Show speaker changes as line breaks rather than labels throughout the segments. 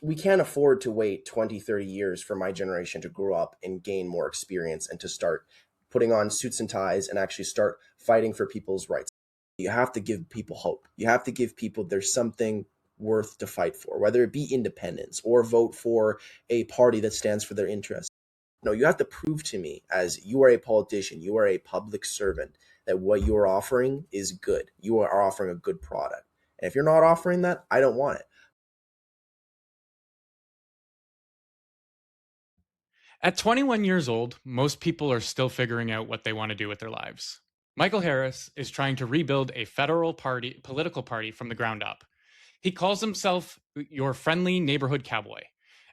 we can't afford to wait 20, 30 years for my generation to grow up and gain more experience and to start putting on suits and ties and actually start fighting for people's rights. You have to give people hope. You have to give people there's something worth to fight for, whether it be independence or vote for a party that stands for their interests. No, you have to prove to me, as you are a politician, you are a public servant, that what you are offering is good. You are offering a good product. And if you're not offering that, I don't want it.
At 21 years old, most people are still figuring out what they want to do with their lives. Michael Harris is trying to rebuild a federal political party from the ground up. He calls himself your friendly neighborhood cowboy,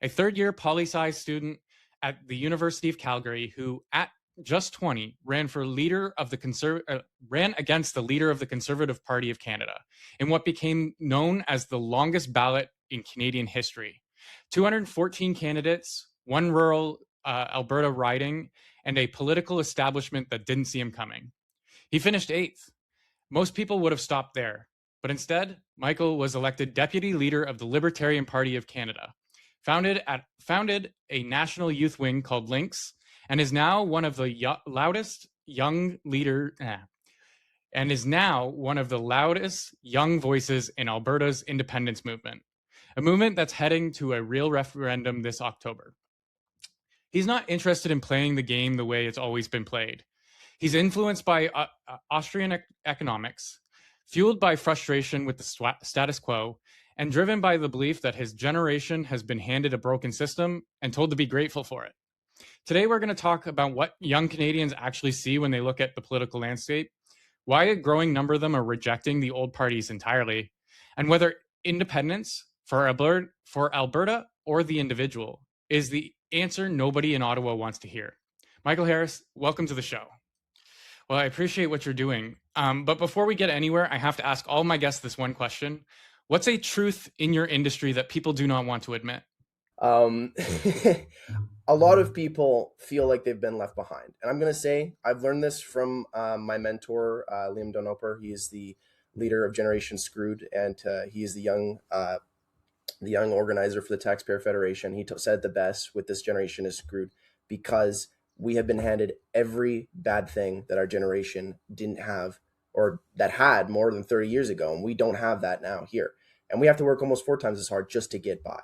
a third-year poli-sci student at the University of Calgary who, at just 20, ran against the leader of the Conservative Party of Canada in what became known as the longest ballot in Canadian history. 214 candidates, one rural Alberta riding, and a political establishment that didn't see him coming. He finished eighth. Most people would have stopped there, but instead, Michael was elected deputy leader of the Libertarian Party of Canada, founded a national youth wing called Lynx, and is now one of the loudest young voices in Alberta's independence movement, a movement that's heading to a real referendum this October. He's not interested in playing the game the way it's always been played. He's influenced by Austrian economics, fueled by frustration with the status quo, and driven by the belief that his generation has been handed a broken system and told to be grateful for it. Today, we're going to talk about what young Canadians actually see when they look at the political landscape, why a growing number of them are rejecting the old parties entirely, and whether independence for Alberta or the individual is the answer nobody in Ottawa wants to hear. Michael Harris, welcome to the show. Well, I appreciate what you're doing. But before we get anywhere, I have to ask all my guests this one question. What's a truth in your industry that people do not want to admit?
Um, a lot of people feel like they've been left behind. And I'm going to say I've learned this from my mentor, Liam Donoper. He is the leader of Generation Screwed, and he is the young organizer for the Taxpayer Federation. He said the best with this generation is screwed because we have been handed every bad thing that our generation didn't have or that had more than 30 years ago. And we don't have that now here. And we have to work almost 4 times as hard just to get by.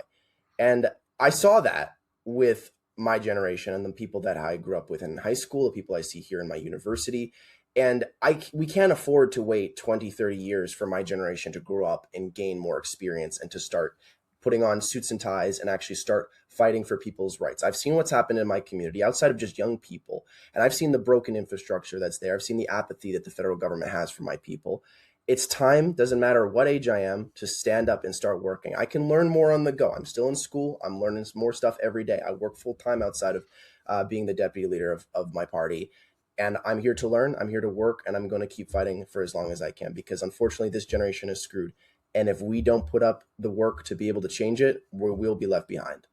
And I saw that with my generation and the people that I grew up with in high school, the people I see here in my university. And we can't afford to wait 20, 30 years for my generation to grow up and gain more experience and to start putting on suits and ties and actually start fighting for people's rights. I've seen what's happened in my community outside of just young people, and I've seen the broken infrastructure that's there. I've seen the apathy that the federal government has for my people. It's time, doesn't matter what age I am, to stand up and start working. I can learn more on the go. I'm still in school. I'm learning more stuff every day. I work full time outside of being the deputy leader of my party. And I'm here to learn, I'm here to work, and I'm going to keep fighting for as long as I can because unfortunately this generation is screwed. And if we don't put up the work to be able to change it, we'll be left behind.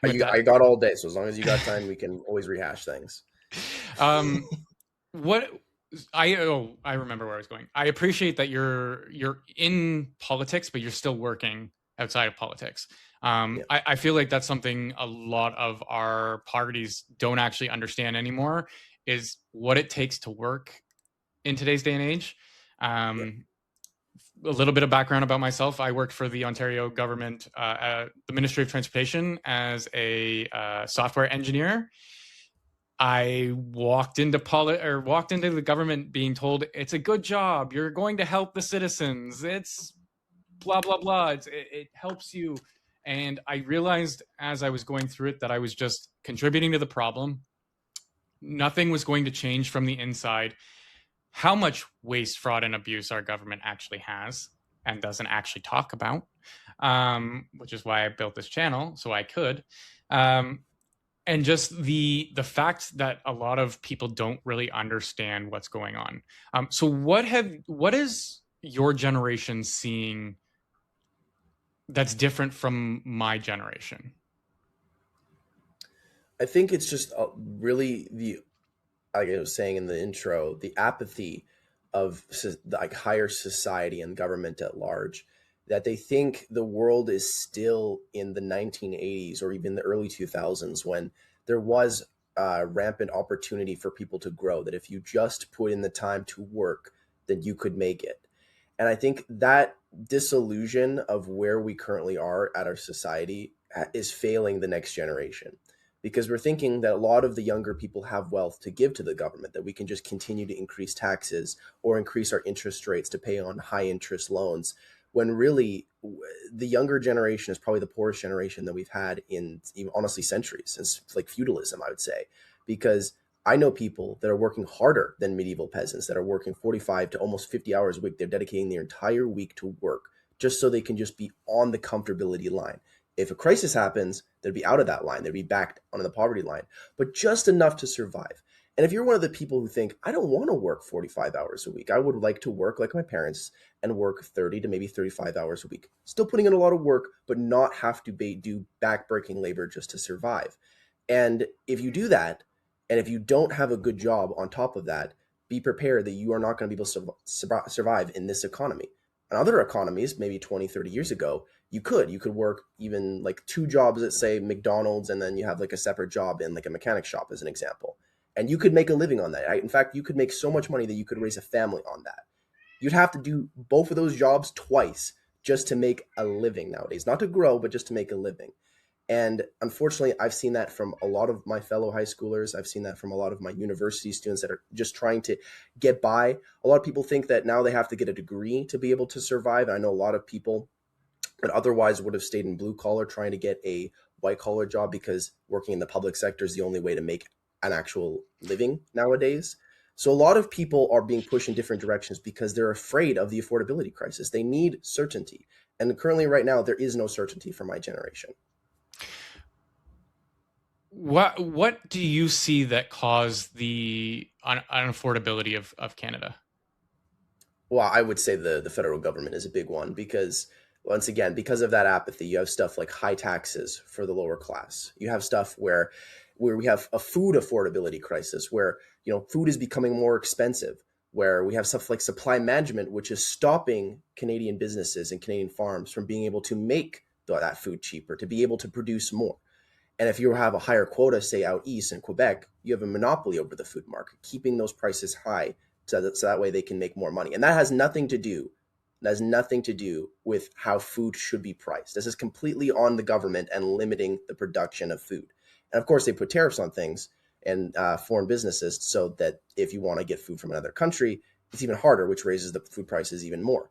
I got all day, so as long as you got time, we can always rehash things.
What I remember where I was going. I appreciate that you're in politics, but you're still working outside of politics.
Yeah.
I feel like that's something a lot of our parties don't actually understand anymore, is what it takes to work in today's day and age. A little bit of background about myself. I worked for the Ontario government, at the Ministry of Transportation as a software engineer. I walked into the government being told it's a good job. You're going to help the citizens. It's blah blah blah. It helps you. And I realized as I was going through it that I was just contributing to the problem. Nothing was going to change from the inside. How much waste, fraud, and abuse our government actually has and doesn't actually talk about, which is why I built this channel, so I could. And just the fact that a lot of people don't really understand what's going on. So what is your generation seeing that's different from my generation?
I think it's just really like I was saying in the intro, the apathy of like higher society and government at large. that they think the world is still in the 1980s or even the early 2000s when there was rampant opportunity for people to grow, that if you just put in the time to work, then you could make it. And I think that disillusion of where we currently are at our society is failing the next generation, because we're thinking that a lot of the younger people have wealth to give to the government, that we can just continue to increase taxes or increase our interest rates to pay on high interest loans, when really the younger generation is probably the poorest generation that we've had in even, honestly, centuries, since like feudalism, I would say. Because I know people that are working harder than medieval peasants, that are working 45 to almost 50 hours a week. They're dedicating their entire week to work just so they can just be on the comfortability line. If a crisis happens, they'd be out of that line. They'd be back on the poverty line, but just enough to survive. And if you're one of the people who think, I don't want to work 45 hours a week, I would like to work like my parents and work 30 to maybe 35 hours a week, still putting in a lot of work, but not have to do backbreaking labor just to survive. And if you do that, and if you don't have a good job on top of that, be prepared that you are not going to be able to survive in this economy. In other economies, maybe 20, 30 years ago, you could work even like two jobs at, say, McDonald's, and then you have like a separate job in like a mechanic shop, as an example. And you could make a living on that. In fact, you could make so much money that you could raise a family on that. You'd have to do both of those jobs twice just to make a living nowadays, not to grow, but just to make a living. And unfortunately, I've seen that from a lot of my fellow high schoolers. I've seen that from a lot of my university students that are just trying to get by. A lot of people think that now they have to get a degree to be able to survive. And I know a lot of people that otherwise would have stayed in blue collar trying to get a white collar job, because working in the public sector is the only way to make an actual living nowadays. So a lot of people are being pushed in different directions because they're afraid of the affordability crisis. They need certainty. And currently, right now, there is no certainty for my generation.
What do you see that caused the unaffordability of Canada?
Well, I would say the federal government is a big one, because once again, because of that apathy, you have stuff like high taxes for the lower class. You have stuff where we have a food affordability crisis, where food is becoming more expensive, where we have stuff like supply management, which is stopping Canadian businesses and Canadian farms from being able to make that food cheaper, to be able to produce more. And if you have a higher quota, say out east in Quebec, you have a monopoly over the food market, keeping those prices high, so that way they can make more money. And that has nothing to do with how food should be priced. This is completely on the government and limiting the production of food. And of course, they put tariffs on things and foreign businesses, so that if you want to get food from another country, it's even harder, which raises the food prices even more.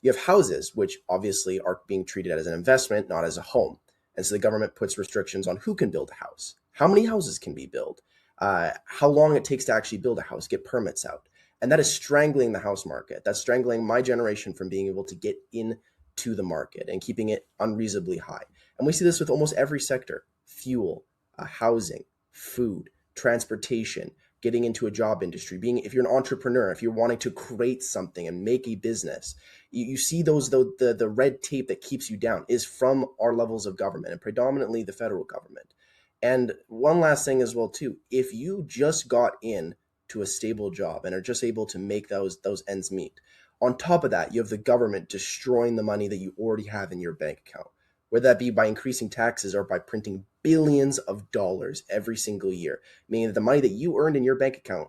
You have houses, which obviously are being treated as an investment, not as a home. And so the government puts restrictions on who can build a house, how many houses can be built, how long it takes to actually build a house, get permits out. And that is strangling the house market. That's strangling my generation from being able to get into the market and keeping it unreasonably high. And we see this with almost every sector: fuel, housing, food, transportation, getting into a job industry, if you're an entrepreneur, if you're wanting to create something and make a business, you see the red tape that keeps you down is from our levels of government, and predominantly the federal government. And one last thing as well too: if you just got in to a stable job and are just able to make those ends meet, on top of that, you have the government destroying the money that you already have in your bank account, whether that be by increasing taxes or by printing billions of dollars every single year, meaning that the money that you earned in your bank account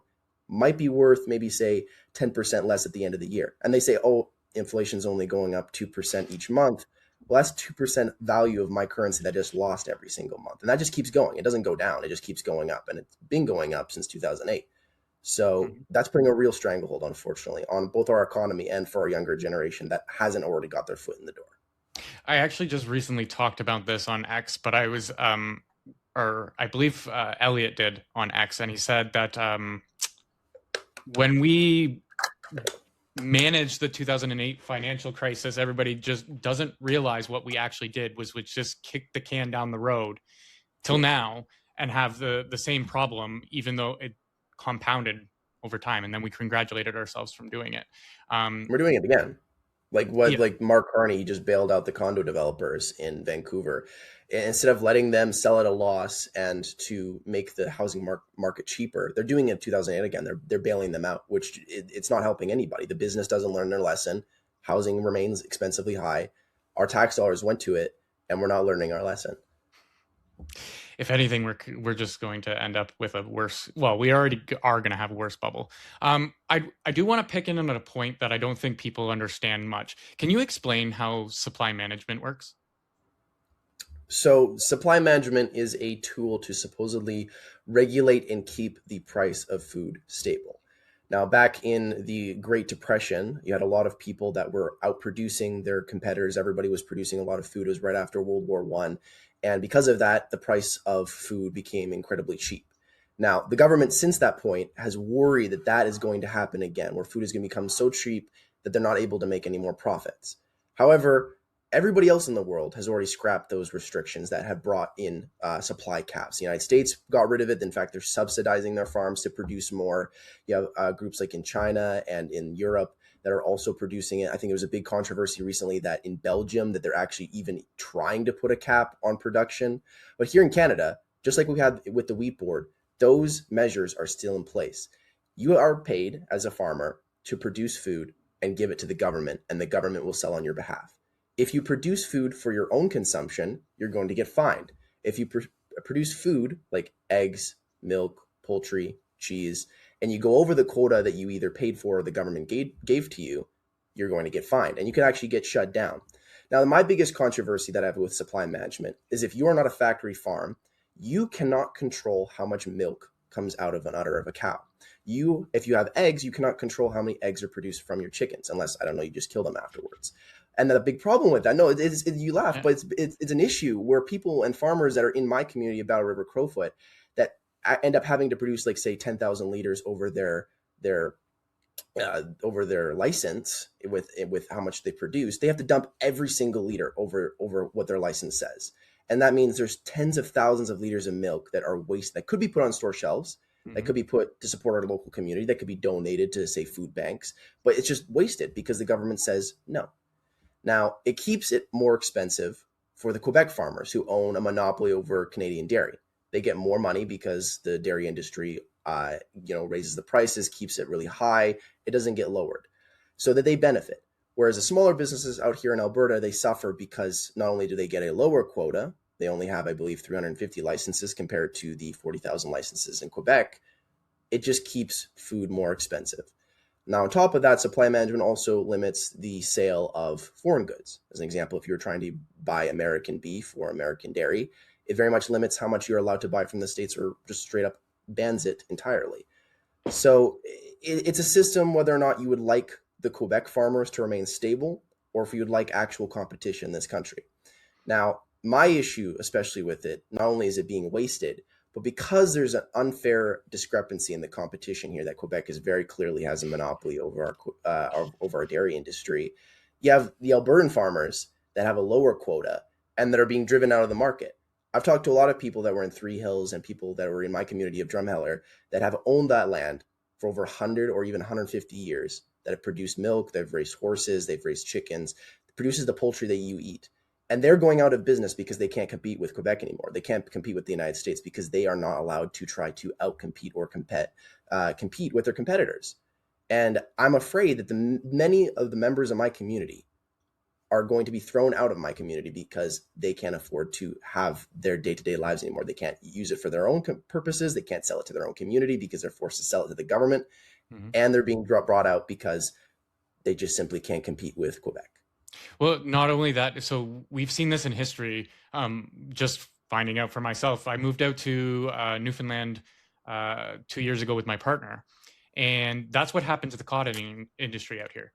might be worth maybe, say, 10% less at the end of the year. And they say, oh, inflation's only going up 2% each month. Well, that's 2% value of my currency that I just lost every single month. And that just keeps going. It doesn't go down. It just keeps going up. And it's been going up since 2008. So that's putting a real stranglehold, unfortunately, on both our economy and for our younger generation that hasn't already got their foot in the door.
I actually just recently talked about this on X, but I was, or I believe Elliot did on X, and he said that when we managed the 2008 financial crisis, everybody just doesn't realize what we actually did was just kick the can down the road till now and have the same problem, even though it compounded over time. And then we congratulated ourselves from doing it.
We're doing it again.
Yeah.
Like Mark Carney just bailed out the condo developers in Vancouver. Instead of letting them sell at a loss and to make the housing market cheaper, they're doing it in 2008 again. They're bailing them out, which it's not helping anybody. The business doesn't learn their lesson. Housing remains expensively high. our tax dollars went to it, and we're not learning our lesson.
If anything, we're just going to end up with a worse. Well, we already are going to have a worse bubble. I do want to pick in on a point that I don't think people understand much. Can you explain how supply management works?
So, supply management is a tool to supposedly regulate and keep the price of food stable. Now, back in the Great Depression, you had a lot of people that were outproducing their competitors. Everybody was producing a lot of food. It was right after World War One, and because of that, the price of food became incredibly cheap. Now, the government since that point has worried that that is going to happen again, where food is going to become so cheap that they're not able to make any more profits. However, everybody else in the world has already scrapped those restrictions that have brought in supply caps. The United States got rid of it. In fact, they're subsidizing their farms to produce more. You have groups like in China and in Europe that are also producing it. I think there was a big controversy recently that in Belgium that they're actually even trying to put a cap on production. But here in Canada, just like we had with the wheat board, those measures are still in place. You are paid as a farmer to produce food and give it to the government, and the government will sell on your behalf. If you produce food for your own consumption, you're going to get fined. If you produce food like eggs, milk, poultry, cheese, and you go over the quota that you either paid for or the government gave to you, you're going to get fined and you can actually get shut down. Now, my biggest controversy that I have with supply management is if you are not a factory farm, you cannot control how much milk comes out of an udder of a cow. If you have eggs, you cannot control how many eggs are produced from your chickens, unless, I don't know, you just kill them afterwards. And the big problem with that, no, you laugh, but it's an issue where people and farmers that are in my community of Battle River Crowfoot that end up having to produce, like, say, 10,000 liters over their license with how much they produce. They have to dump every single liter over what their license says. And that means there's tens of thousands of liters of milk that are waste that could be put on store shelves, that could be put to support our local community, that could be donated to, say, food banks, but it's just wasted because the government says no. Now, it keeps it more expensive for the Quebec farmers who own a monopoly over Canadian dairy. They get more money because the dairy industry, raises the prices, keeps it really high. It doesn't get lowered, so that they benefit. Whereas the smaller businesses out here in Alberta, they suffer because not only do they get a lower quota, they only have, I believe, 350 licenses compared to the 40,000 licenses in Quebec. It just keeps food more expensive. Now, on top of that, supply management also limits the sale of foreign goods. As an example, if you're trying to buy American beef or American dairy, it very much limits how much you're allowed to buy from the States, or just straight up bans it entirely. So it's a system whether or not you would like the Quebec farmers to remain stable, or if you would like actual competition in this country. Now, my issue, especially with it, not only is it being wasted, but because there's an unfair discrepancy in the competition here, that Quebec is very clearly has a monopoly over our dairy industry. You have the Albertan farmers that have a lower quota and that are being driven out of the market. I've talked to a lot of people that were in Three Hills and people that were in my community of Drumheller that have owned that land for over 100 or even 150 years, that have produced milk, they've raised horses, they've raised chickens, produces the poultry that you eat. And they're going out of business because they can't compete with Quebec anymore. They can't compete with the United States because they are not allowed to try to outcompete or compete with their competitors. And I'm afraid that many of the members of my community are going to be thrown out of my community because they can't afford to have their day-to-day lives anymore. They can't use it for their own purposes. They can't sell it to their own community because they're forced to sell it to the government. And they're being brought out because they just simply can't compete with Quebec.
Well, not only that, so we've seen this in history. Just finding out for myself, I moved out to Newfoundland 2 years ago with my partner, and that's what happened to the cod industry out here.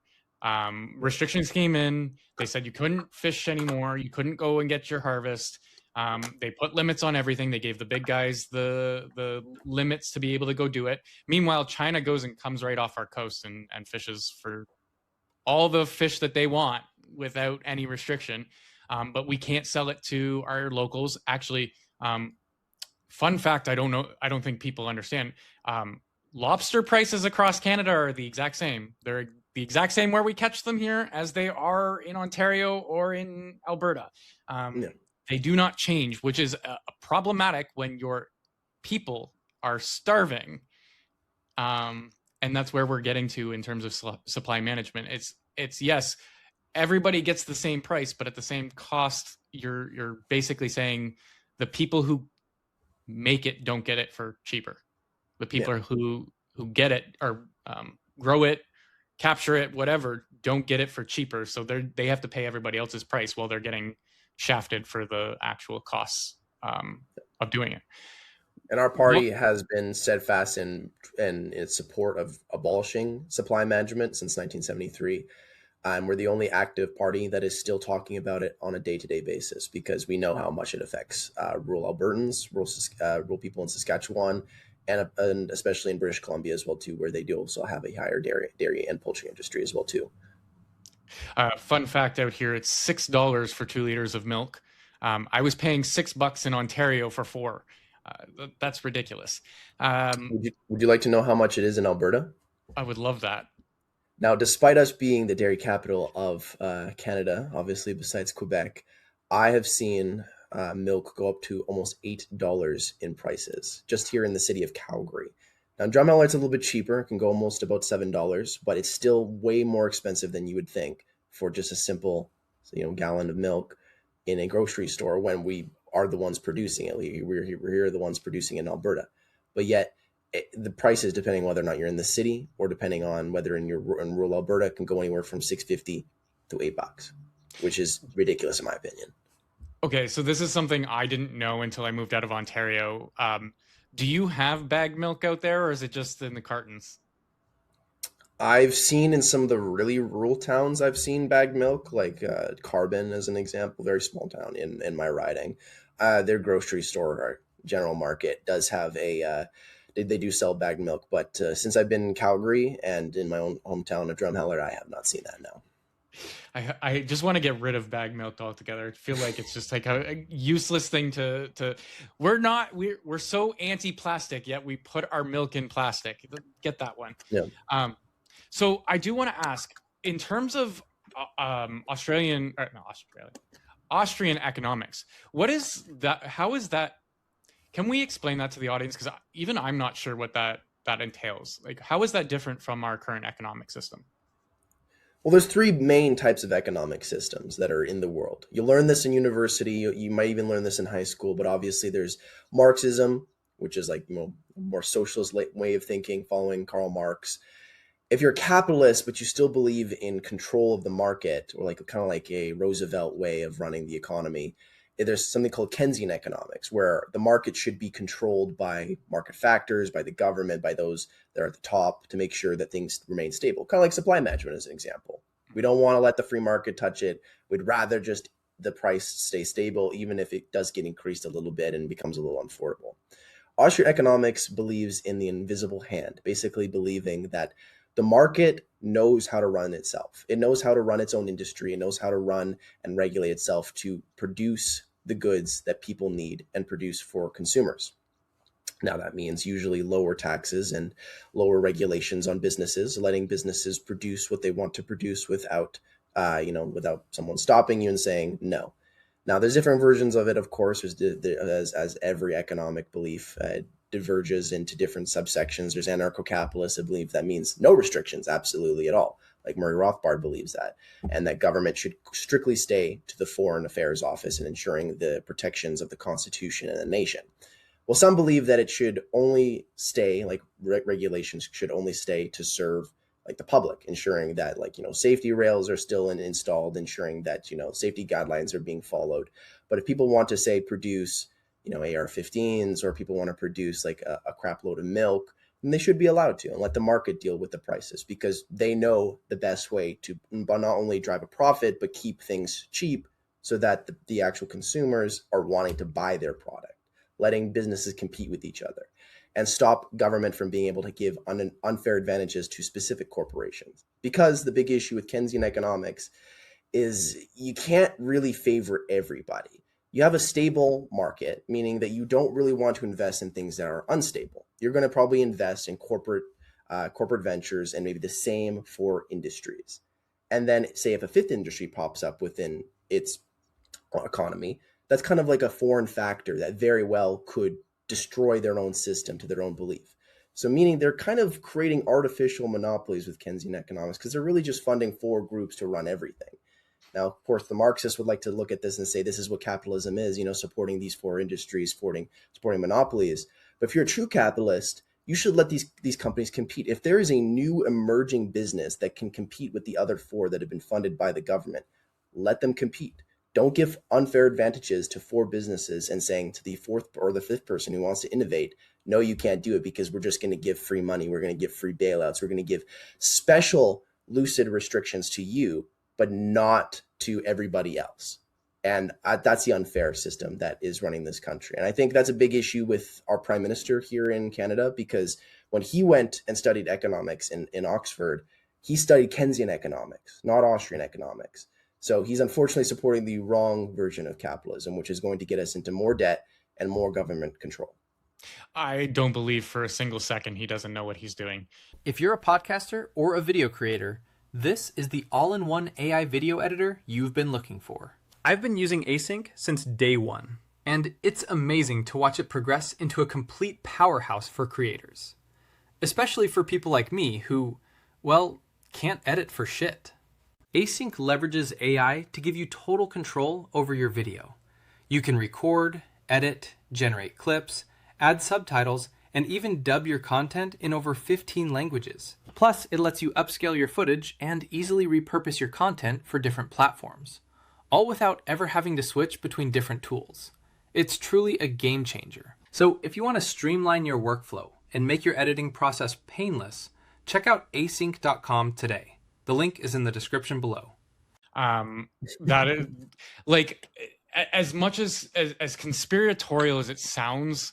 Restrictions came in. They said you couldn't fish anymore. You couldn't go and get your harvest. They put limits on everything. They gave the big guys the limits to be able to go do it. Meanwhile, China goes and comes right off our coast and fishes for all the fish that they want without any restriction. But we can't sell it to our locals. Actually, fun fact, I don't think people understand. Lobster prices across Canada are the exact same. They're the exact same where we catch them here as they are in Ontario or in Alberta.
Yeah.
They do not change, which is problematic when your people are starving. And that's where we're getting to in terms of supply management. It's yes, everybody gets the same price, but at the same cost, you're basically saying the people who make it don't get it for cheaper. The
Yeah.
people who get it or grow it, capture it, whatever, don't get it for cheaper. So they have to pay everybody else's price while they're getting shafted for the actual costs of doing it.
And our
What?
party has been steadfast in its support of abolishing supply management since 1973. We're the only active party that is still talking about it on a day-to-day basis because we know how much it affects rural Albertans, rural people in Saskatchewan, and especially in British Columbia as well too, where they do also have a higher dairy and poultry industry as well too.
Fun fact out here: it's $6 for 2 liters of milk. I was paying $6 in Ontario for four. That's ridiculous. Um,
Would you like to know how much it is in Alberta?
I would love that.
Now, despite us being the dairy capital of Canada, obviously besides Quebec, I have seen milk go up to almost $8 in prices just here in the city of Calgary. Now, in Drumheller, it's a little bit cheaper; it can go almost about $7, but it's still way more expensive than you would think for just a simple, gallon of milk in a grocery store when we are the ones producing it. We're here the ones producing it in Alberta, but yet the prices, depending whether or not you're in the city or depending on whether in rural Alberta, can go anywhere from $6.50 to $8, which is ridiculous in my opinion.
Okay, so this is something I didn't know until I moved out of Ontario. Do you have bagged milk out there, or is it just in the cartons?
I've seen in some of the really rural towns, I've seen bagged milk, like Carbon as an example, very small town in my riding. Their grocery store or general market does have they do sell bagged milk, but since I've been in Calgary and in my own hometown of Drumheller, I have not seen that now.
I just want to get rid of bag milk altogether. I feel like it's just like a useless thing to. We're so anti-plastic, yet we put our milk in plastic. Get that one.
Yeah.
Um, so I do want to ask, in terms of Austrian economics, what is that? How is that? Can we explain that to the audience? Because even I'm not sure what that entails. Like, how is that different from our current economic system?
Well, there's three main types of economic systems that are in the world. You learn this in university. You might even learn this in high school. But obviously, there's Marxism, which is like more socialist way of thinking, following Karl Marx. If you're a capitalist, but you still believe in control of the market, or like kind of like a Roosevelt way of running the economy, there's something called Keynesian economics, where the market should be controlled by market factors, by the government, by those that are at the top to make sure that things remain stable. Kind of like supply management as an example. We don't want to let the free market touch it. We'd rather just the price stay stable, even if it does get increased a little bit and becomes a little unaffordable. Austrian economics believes in the invisible hand, basically believing that the market knows how to run itself. It knows how to run its own industry. It knows how to run and regulate itself to produce the goods that people need and produce for consumers. Now, that means usually lower taxes and lower regulations on businesses, letting businesses produce what they want to produce without someone stopping you and saying no. Now, there's different versions of it, of course, as every economic belief diverges into different subsections. There's anarcho-capitalists that believe that means no restrictions, absolutely at all. Like Murray Rothbard believes that, and that government should strictly stay to the Foreign Affairs Office and ensuring the protections of the Constitution and the nation. Well, some believe that it should only stay, like regulations should only stay to serve like the public, ensuring that safety rails are still installed, ensuring that safety guidelines are being followed. But if people want to say produce AR-15s, or people want to produce like a crap load of milk, then they should be allowed to and let the market deal with the prices, because they know the best way to not only drive a profit but keep things cheap so that the actual consumers are wanting to buy their product, letting businesses compete with each other and stop government from being able to give unfair advantages to specific corporations. Because the big issue with Keynesian economics is you can't really favor everybody. You have a stable market, meaning that you don't really want to invest in things that are unstable. You're going to probably invest in corporate ventures, and maybe the same for industries. And then say if a fifth industry pops up within its economy, that's kind of like a foreign factor that very well could destroy their own system to their own belief. So meaning they're kind of creating artificial monopolies with Keynesian economics because they're really just funding four groups to run everything. Now, of course, the Marxists would like to look at this and say this is what capitalism is, supporting these four industries, supporting monopolies. But if you're a true capitalist, you should let these companies compete. If there is a new emerging business that can compete with the other four that have been funded by the government, let them compete. Don't give unfair advantages to four businesses and saying to the fourth or the fifth person who wants to innovate, no, you can't do it because we're just going to give free money. We're going to give free bailouts. We're going to give special lucid restrictions to you, but not to everybody else. And that's the unfair system that is running this country. And I think that's a big issue with our prime minister here in Canada, because when he went and studied economics in Oxford, he studied Keynesian economics, not Austrian economics. So he's unfortunately supporting the wrong version of capitalism, which is going to get us into more debt and more government control.
I don't believe for a single second he doesn't know what he's doing.
If you're a podcaster or a video creator, this is the all-in-one AI video editor you've been looking for. I've been using Async since day one, and it's amazing to watch it progress into a complete powerhouse for creators. Especially for people like me who, well, can't edit for shit. Async leverages AI to give you total control over your video. You can record, edit, generate clips, add subtitles, and even dub your content in over 15 languages. Plus, it lets you upscale your footage and easily repurpose your content for different platforms, all without ever having to switch between different tools. It's truly a game changer. So if you want to streamline your workflow and make your editing process painless, check out async.com today. The link is in the description below.
That is, like, as much as conspiratorial as it sounds,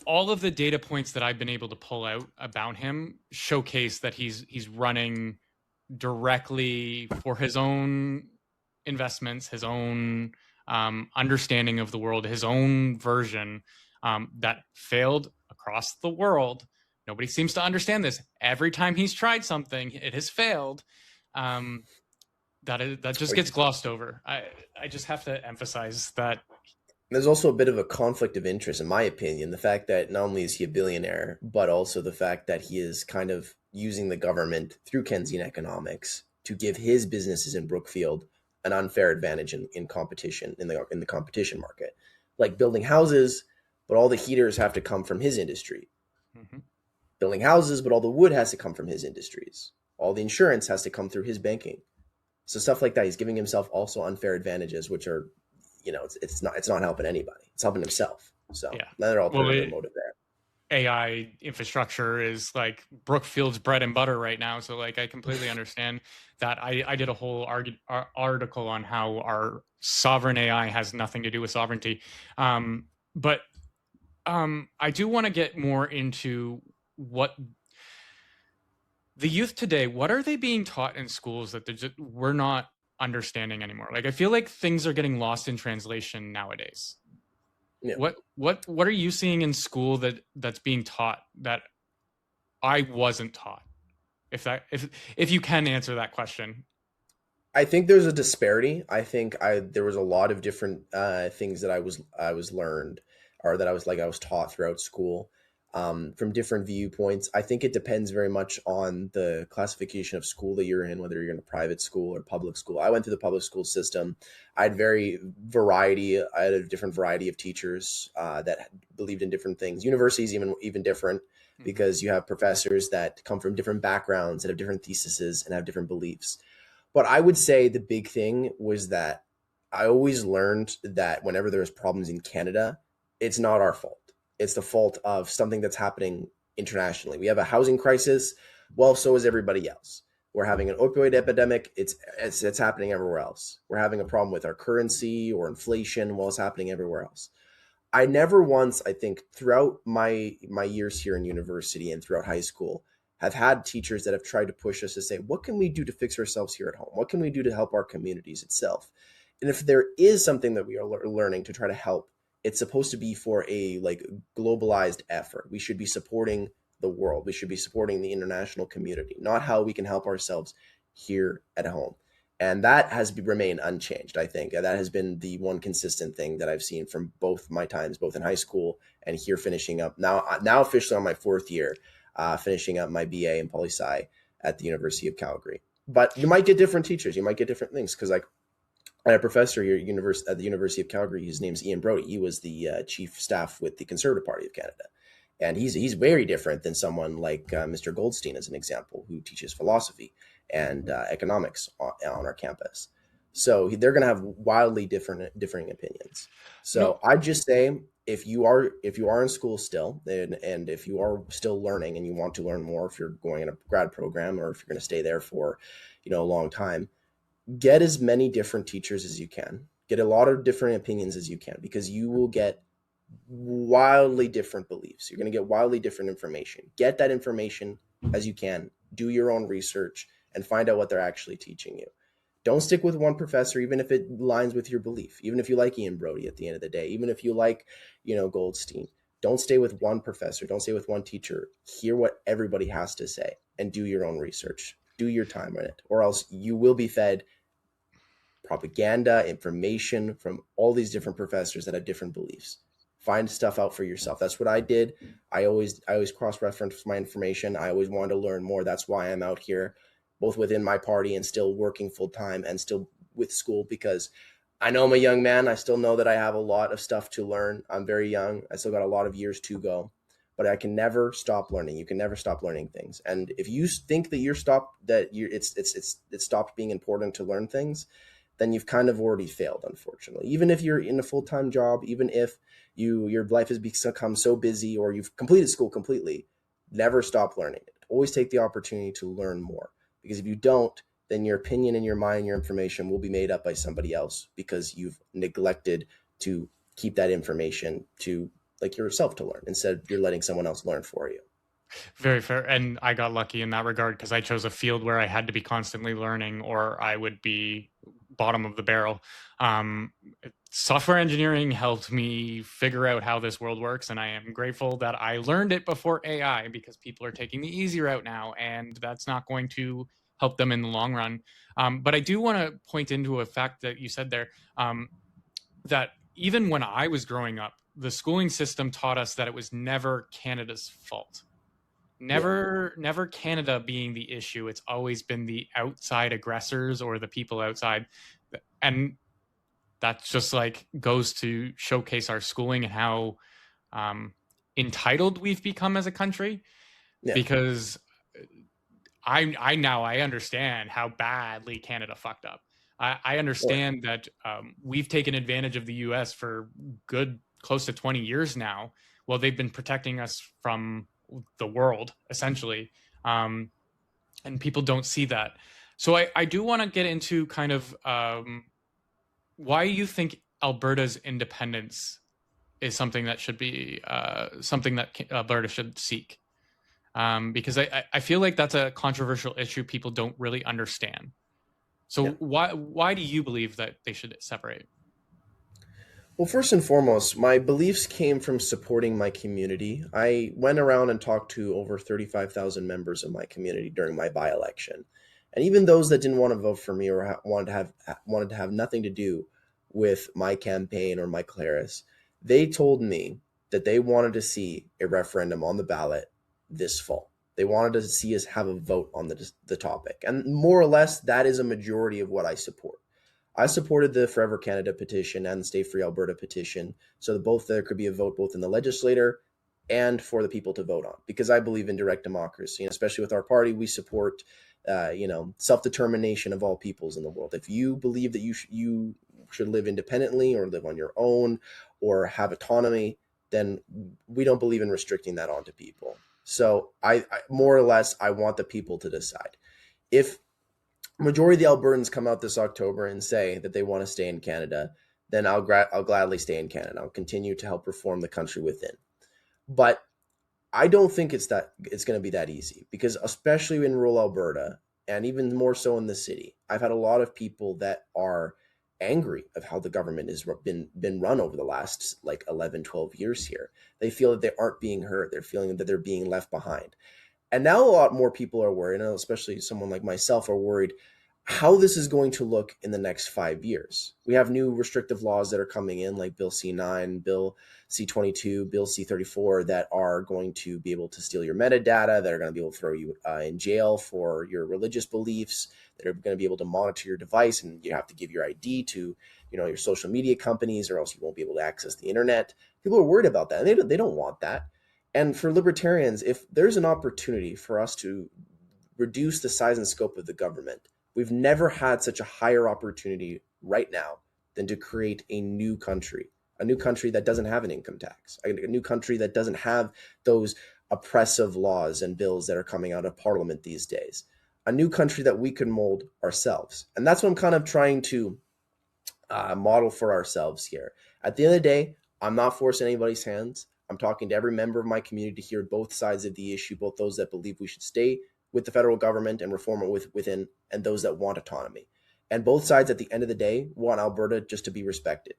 all of the data points that I've been able to pull out about him showcase that he's running directly for his own investments, his own understanding of the world, his own version that failed across the world. Nobody seems to understand this. Every time he's tried something, it has failed. That just gets glossed over. I just have to emphasize that.
There's also a bit of a conflict of interest, in my opinion. The fact that not only is he a billionaire, but also the fact that he is kind of using the government through Keynesian economics to give his businesses in Brookfield an unfair advantage in competition, in the competition market. Like building houses, but all the heaters have to come from his industry.
Mm-hmm.
Building houses, but all the wood has to come from his industries. All the insurance has to come through his banking. So stuff like that. He's giving himself also unfair advantages, which are, it's not helping anybody. It's helping himself. So
yeah.
Another alternative motive there.
AI infrastructure is like Brookfield's bread and butter right now. So like, I completely understand that. I did a whole article on how our sovereign AI has nothing to do with sovereignty. But I do want to get more into what the youth today, what are they being taught in schools that we're not understanding anymore? Like, I feel like things are getting lost in translation nowadays. Yeah. What are you seeing in school that's being taught that I wasn't taught? If you can answer that question.
I think there's a disparity. I think there was a lot of different things that I was learned, or that I was taught throughout school, from different viewpoints. I think it depends very much on the classification of school that you're in, whether you're in a private school or public school. I went through the public school system. I had a different variety of teachers that believed in different things. Universities even different, because you have professors that come from different backgrounds, that have different theses and have different beliefs. But I would say the big thing was that I always learned that whenever there's problems in Canada, it's not our fault. It's the fault of something that's happening internationally. We have a housing crisis. Well, so is everybody else. We're having an opioid epidemic. It's happening everywhere else. We're having a problem with our currency or inflation. Well, it's happening everywhere else. I never once, I think, throughout my years here in university and throughout high school, have had teachers that have tried to push us to say, what can we do to fix ourselves here at home? What can we do to help our communities itself? And if there is something that we are learning to try to help, it's supposed to be for a globalized effort. We should be supporting the world. We should be supporting the international community, not how we can help ourselves here at home. And that has remained unchanged. I think that has been the one consistent thing that I've seen from both my times, both in high school and here finishing up now officially on my fourth year, finishing up my BA in poli-sci at the University of Calgary. But you might get different teachers. You might get different things because, like, I had a professor here at the University of Calgary. His name's Ian Brody. He was the chief staff with the Conservative Party of Canada, and he's very different than someone like Mr. Goldstein, as an example, who teaches philosophy and economics on our campus. So they're going to have wildly differing opinions. So
No,
I just say, if you are in school still, and if you are still learning and you want to learn more, if you're going in a grad program or if you're going to stay there for a long time, get as many different teachers as you can. Get a lot of different opinions as you can, because you will get wildly different beliefs. You're going to get wildly different information. Get that information as you can. Do your own research and find out what they're actually teaching you. Don't stick with one professor, even if it aligns with your belief. Even if you like Ian Brody at the end of the day, even if you like, Goldstein, don't stay with one professor. Don't stay with one teacher. Hear what everybody has to say and do your own research. Do your time on it, or else you will be fed propaganda, information from all these different professors that have different beliefs. Find stuff out for yourself. That's what I did. I always cross-reference my information. I always wanted to learn more. That's why I'm out here, both within my party and still working full-time and still with school, because I know I'm a young man. I still know that I have a lot of stuff to learn. I'm very young. I still got a lot of years to go, but I can never stop learning. You can never stop learning things. And if you think that it's stopped being important to learn things, then you've kind of already failed, unfortunately. Even if you're in a full-time job, even if your life has become so busy, or you've completed school completely, never stop learning it. Always take the opportunity to learn more, because if you don't, then your opinion and your mind and your information will be made up by somebody else, because you've neglected to keep that information to, like, yourself to learn, instead you're letting someone else learn for you.
very fair. And I got lucky in that regard because I chose a field where I had to be constantly learning or I would be bottom of the barrel. Um, Software engineering helped me figure out how this world works. And I am grateful that I learned it before AI, because people are taking the easy route now, and that's not going to help them in the long run. But I do want to point into a fact that you said there, that even when I was growing up, the schooling system taught us that it was never Canada's fault.
Yeah.
Never Canada being the issue. It's always been the outside aggressors or the people outside. And that just like goes to showcase our schooling and how entitled we've become as a country.
Yeah.
Because I understand how badly Canada fucked up. I
Sure.
understand that we've taken advantage of the US for good close to 20 years now. Well, they've been protecting us from the world, essentially. And people don't see that. So I do want to get into kind of why you think Alberta's independence is something that should be something that Alberta should seek. Because I feel like that's a controversial issue people don't really understand. So
Yeah.
why do you believe that they should separate?
Well, first and foremost, my beliefs came from supporting my community. I went around and talked to over 35,000 members of my community during my by-election. And even those that didn't want to vote for me or wanted to have nothing to do with my campaign or my Claris, they told me that they wanted to see a referendum on the ballot this fall. They wanted to see us have a vote on the topic. And more or less, that is a majority of what I support. I supported the Forever Canada petition and the Stay Free Alberta petition, so that both there could be a vote both in the legislature and for the people to vote on, because I believe in direct democracy, and especially with our party, we support self-determination of all peoples in the world. If you believe that you should live independently or live on your own or have autonomy, then we don't believe in restricting that onto people. So I more or less, I want the people to decide. If majority of the Albertans come out this October and say that they want to stay in Canada, then I'll gladly stay in Canada. I'll continue to help reform the country within. But I don't think it's going to be that easy, because especially in rural Alberta, and even more so in the city, I've had a lot of people that are angry of how the government has been run over the last like 11, 12 years here. They feel that they aren't being heard. They're feeling that they're being left behind. And now a lot more people are worried, and especially someone like myself are worried how this is going to look in the next 5 years. We have new restrictive laws that are coming in, like Bill C9, Bill C22, Bill C34, that are going to be able to steal your metadata, that are going to be able to throw you in jail for your religious beliefs, that are going to be able to monitor your device, and you have to give your ID to, your social media companies, or else you won't be able to access the internet. People are worried about that, and they don't want that. And for libertarians, if there's an opportunity for us to reduce the size and scope of the government, we've never had such a higher opportunity right now than to create a new country that doesn't have an income tax, a new country that doesn't have those oppressive laws and bills that are coming out of parliament these days, a new country that we can mold ourselves. And that's what I'm kind of trying to model for ourselves here. At the end of the day, I'm not forcing anybody's hands. I'm talking to every member of my community to hear both sides of the issue, both those that believe we should stay with the federal government and reform it within, and those that want autonomy. And both sides at the end of the day want Alberta just to be respected.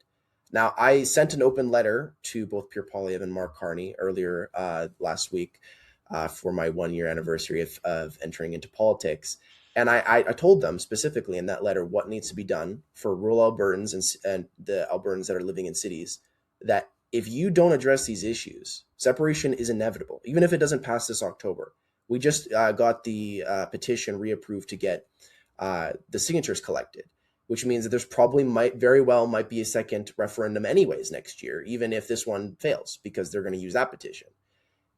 Now, I sent an open letter to both Pierre Poilievre and Mark Carney earlier last week for my 1-year anniversary of entering into politics. And I told them specifically in that letter what needs to be done for rural Albertans and the Albertans that are living in cities, that if you don't address these issues, separation is inevitable, even if it doesn't pass this October. We just got the petition reapproved to get the signatures collected, which means that there's probably might be a second referendum anyways next year, even if this one fails, because they're going to use that petition.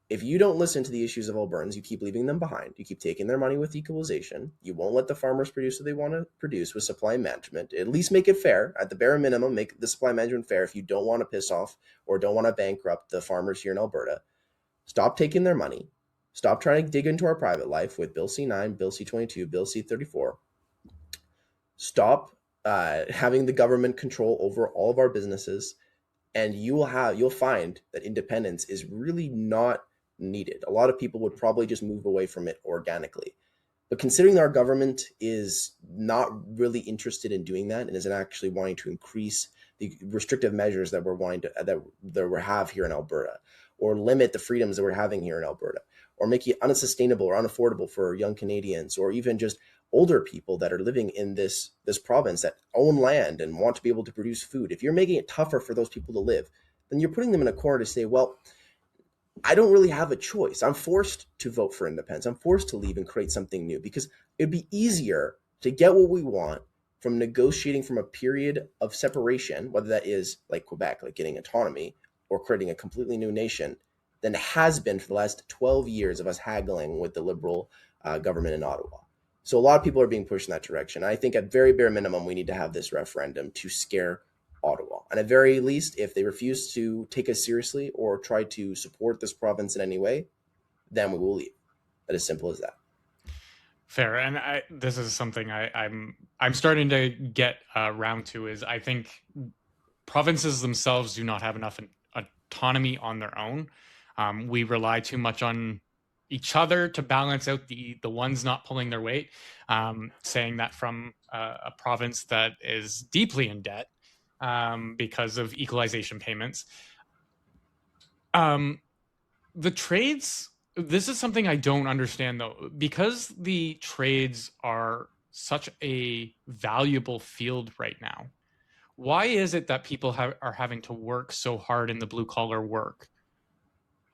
If you don't listen to the issues of Albertans, you keep leaving them behind. You keep taking their money with equalization. You won't let the farmers produce what they want to produce with supply management. At least make it fair. At the bare minimum, make the supply management fair if you don't want to piss off or don't want to bankrupt the farmers here in Alberta. Stop taking their money. Stop trying to dig into our private life with Bill C9, Bill C22, Bill C34. Stop having the government control over all of our businesses, and you'll find that independence is really not needed. A lot of people would probably just move away from it organically. But considering our government is not really interested in doing that and isn't actually wanting to increase the restrictive measures that we have here in Alberta, or limit the freedoms that we're having here in Alberta, or make it unsustainable or unaffordable for young Canadians, or even just older people that are living in this province that own land and want to be able to produce food. If you're making it tougher for those people to live, then you're putting them in a corner to say, well, I don't really have a choice. I'm forced to vote for independence. I'm forced to leave and create something new, because it'd be easier to get what we want from negotiating from a period of separation, whether that is like Quebec, like getting autonomy, or creating a completely new nation, than it has been for the last 12 years of us haggling with the Liberal government in Ottawa. So a lot of people are being pushed in that direction. I think at very bare minimum, we need to have this referendum to scare Ottawa. And at very least, if they refuse to take us seriously or try to support this province in any way, then we will leave. That is simple as that.
Fair. And this is something I'm starting to get around to, is I think provinces themselves do not have enough autonomy on their own. We rely too much on each other to balance out the ones not pulling their weight, saying that from a province that is deeply in debt because of equalization payments. The trades, this is something I don't understand though, because the trades are such a valuable field right now. Why is it that people are having to work so hard in the blue collar work,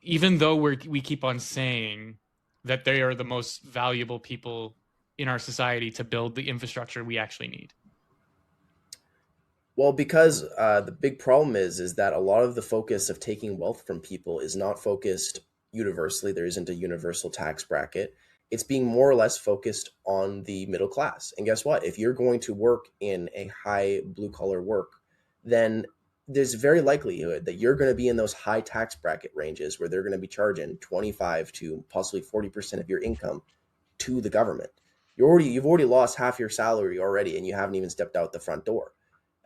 even though we keep on saying that they are the most valuable people in our society to build the infrastructure we actually need?
Well, because the big problem is that a lot of the focus of taking wealth from people is not focused universally. There isn't a universal tax bracket. It's being more or less focused on the middle class. And guess what? If you're going to work in a high blue collar work, then there's very likelihood that you're going to be in those high tax bracket ranges where they're going to be charging 25 to possibly 40% of your income to the government. You've already lost half your salary already, and you haven't even stepped out the front door.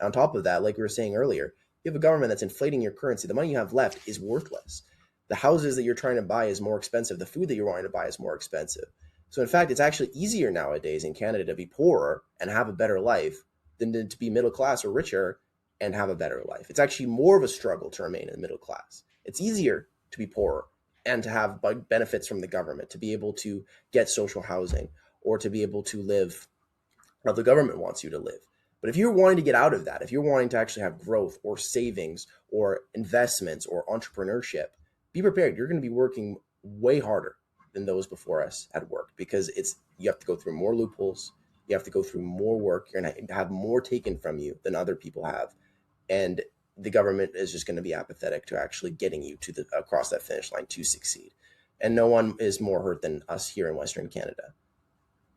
On top of that, like we were saying earlier, you have a government that's inflating your currency. The money you have left is worthless. The houses that you're trying to buy is more expensive. The food that you're wanting to buy is more expensive. So in fact, it's actually easier nowadays in Canada to be poorer and have a better life than to be middle class or richer and have a better life. It's actually more of a struggle to remain in the middle class. It's easier to be poorer and to have benefits from the government, to be able to get social housing, or to be able to live how the government wants you to live. But if you're wanting to get out of that, if you're wanting to actually have growth or savings or investments or entrepreneurship, be prepared. You're going to be working way harder than those before us had worked, because you have to go through more loopholes. You have to go through more work. You're going to have more taken from you than other people have. And the government is just going to be apathetic to actually getting you to across that finish line to succeed. And no one is more hurt than us here in Western Canada,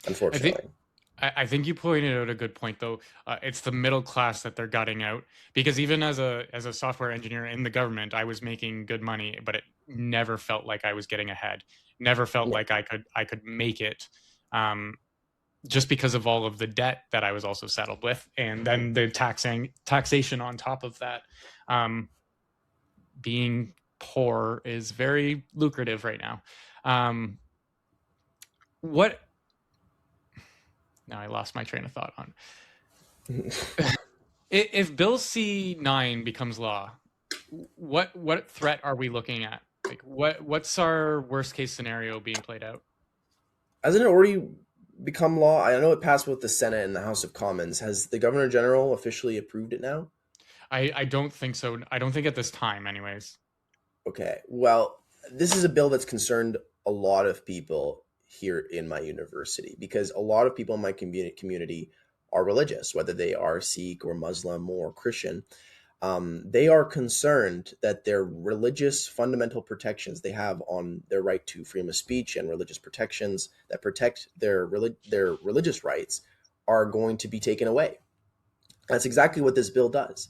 unfortunately.
I think you pointed out a good point, though. It's the middle class that they're gutting out, because even as a software engineer in the government, I was making good money, but it never felt like I was getting ahead. Never felt like I could make it, just because of all of the debt that I was also saddled with, and then the taxation on top of that. Being poor is very lucrative right now. What? Now I lost my train of thought on. If Bill C-9 becomes law, what threat are we looking at? Like, what's our worst case scenario being played out?
Hasn't it already become law? I know it passed with the Senate and the House of Commons. Has the Governor General officially approved it now?
I don't think so. I don't think at this time, anyways.
Okay. Well, this is a bill that's concerned a lot of people here in my university, because a lot of people in my community are religious, whether they are Sikh or Muslim or Christian. They are concerned that their religious fundamental protections they have on their right to freedom of speech and religious protections that protect their religious rights are going to be taken away. That's exactly what this bill does.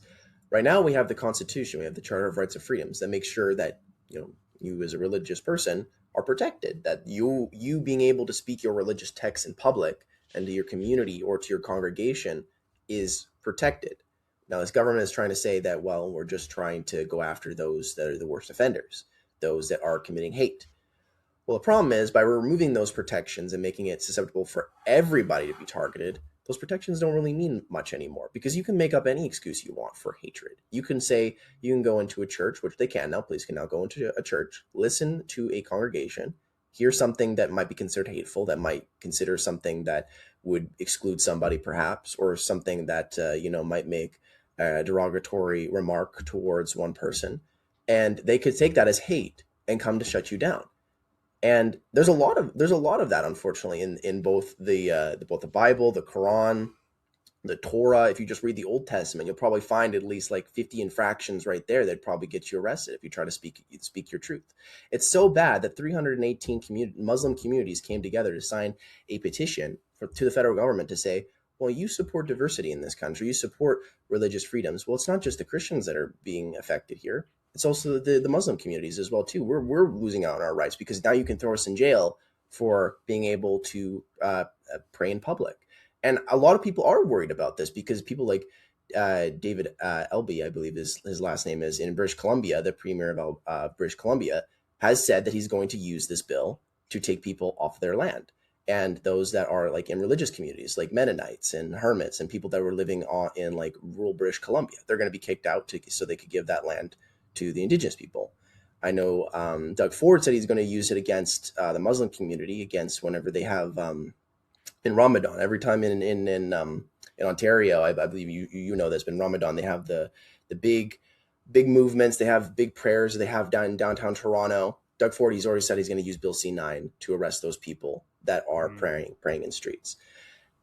Right now, we have the Constitution, we have the Charter of Rights and Freedoms that make sure that you as a religious person are protected, that you being able to speak your religious texts in public and to your community or to your congregation is protected. Now, this government is trying to say that, well, we're just trying to go after those that are the worst offenders, those that are committing hate. Well, the problem is, by removing those protections and making it susceptible for everybody to be targeted, those protections don't really mean much anymore, because you can make up any excuse you want for hatred. You can say, you can go into a church, which they can now, police can now go into a church, listen to a congregation, hear something that might be considered hateful, that might consider something that would exclude somebody perhaps, or something that, might make a derogatory remark towards one person. And they could take that as hate and come to shut you down. And there's a lot of that, unfortunately, in both the Bible, the Quran, the Torah. If you just read the Old Testament, you'll probably find at least like 50 infractions right there that probably get you arrested if you try to speak your truth. It's so bad that 318 Muslim communities came together to sign a petition to the federal government to say, well, you support diversity in this country, you support religious freedoms. Well, it's not just the Christians that are being affected here. It's also the Muslim communities as well, too. We're losing out on our rights, because now you can throw us in jail for being able to pray in public. And a lot of people are worried about this, because people like David Elby, I believe his last name is, in British Columbia, the premier of British Columbia, has said that he's going to use this bill to take people off their land. And those that are like in religious communities, like Mennonites and hermits and people that were living in like rural British Columbia, they're going to be kicked out so they could give that land to the Indigenous people. I know Doug Ford said he's going to use it against the Muslim community, against whenever they have in Ramadan. Every time in Ontario, I believe you know this, but in Ramadan they have the big movements, they have big prayers, they have down in downtown Toronto. Doug Ford, he's already said he's going to use Bill C-9 to arrest those people that are praying in streets.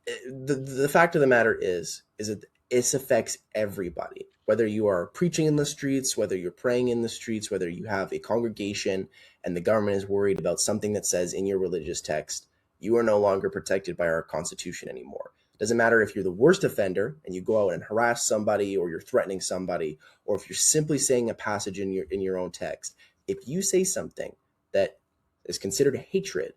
The fact of the matter is that it affects everybody, whether you are preaching in the streets, whether you're praying in the streets, whether you have a congregation and the government is worried about something that says in your religious text, you are no longer protected by our Constitution anymore. It doesn't matter if you're the worst offender and you go out and harass somebody, or you're threatening somebody, or if you're simply saying a passage in your own text. If you say something that is considered hatred,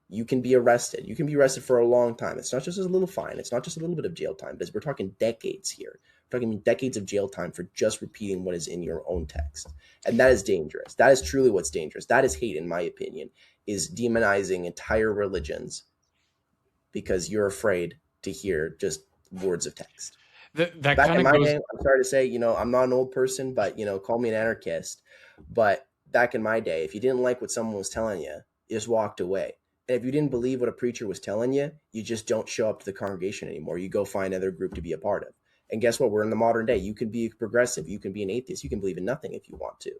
you can be arrested. You can be arrested for a long time. It's not just a little fine. It's not just a little bit of jail time, but we're talking decades here. We're talking decades of jail time for just repeating what is in your own text. And that is dangerous. That is truly what's dangerous. That is hate, in my opinion, is demonizing entire religions because you're afraid to hear just words of text.
That
Back
kind
in
of
my
goes.
day, I'm sorry to say, I'm not an old person, but, call me an anarchist. But back in my day, if you didn't like what someone was telling you, you just walked away. And if you didn't believe what a preacher was telling you, you just don't show up to the congregation anymore. You go find another group to be a part of. And guess what? We're in the modern day. You can be progressive. You can be an atheist. You can believe in nothing if you want to.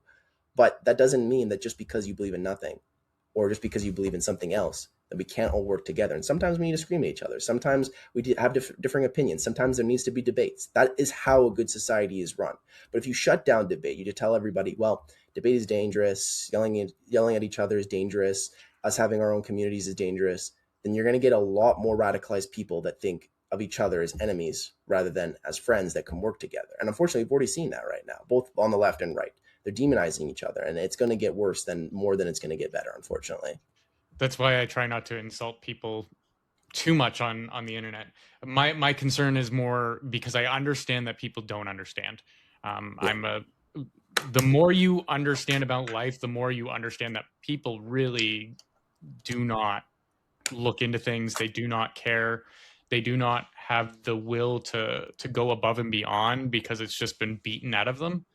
But that doesn't mean that just because you believe in nothing or just because you believe in something else, that we can't all work together. And sometimes we need to scream at each other. Sometimes we have differing opinions. Sometimes there needs to be debates. That is how a good society is run. But if you shut down debate, you just tell everybody, well, debate is dangerous. Yelling at each other is dangerous. Us having our own communities is dangerous. Then you're going to get a lot more radicalized people that think of each other as enemies rather than as friends that can work together. And unfortunately, we've already seen that right now, both on the left and right. They're demonizing each other, and it's going to get worse more than it's going to get better, unfortunately.
That's why I try not to insult people too much on the internet. My concern is more because I understand that people don't understand. The more you understand about life, the more you understand that people really do not look into things. They do not care. They do not have the will to go above and beyond because it's just been beaten out of them.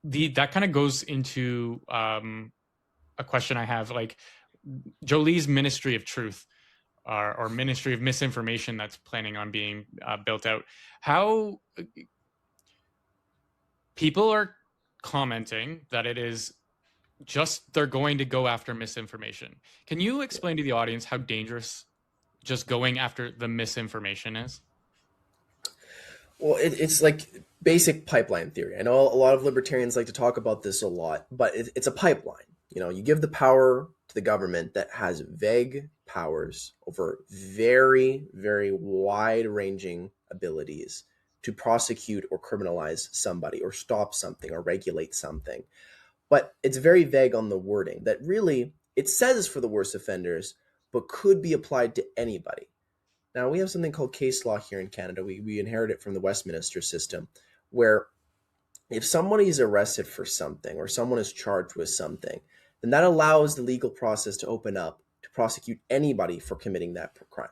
That kind of goes into a question I have, like Jolie's Ministry of Truth or Ministry of Misinformation that's planning on being built out. How people are commenting that it is just they're going to go after misinformation. Can you explain to the audience how dangerous just going after the misinformation is?
Well, it's like basic pipeline theory. I know a lot of libertarians like to talk about this a lot, but it's a pipeline. You give the power to the government that has vague powers over very, very wide-ranging abilities to prosecute or criminalize somebody or stop something or regulate something. But it's very vague on the wording that really it says for the worst offenders, but could be applied to anybody. Now, we have something called case law here in Canada. We inherit it from the Westminster system, where if somebody is arrested for something or someone is charged with something, then that allows the legal process to open up to prosecute anybody for committing that crime.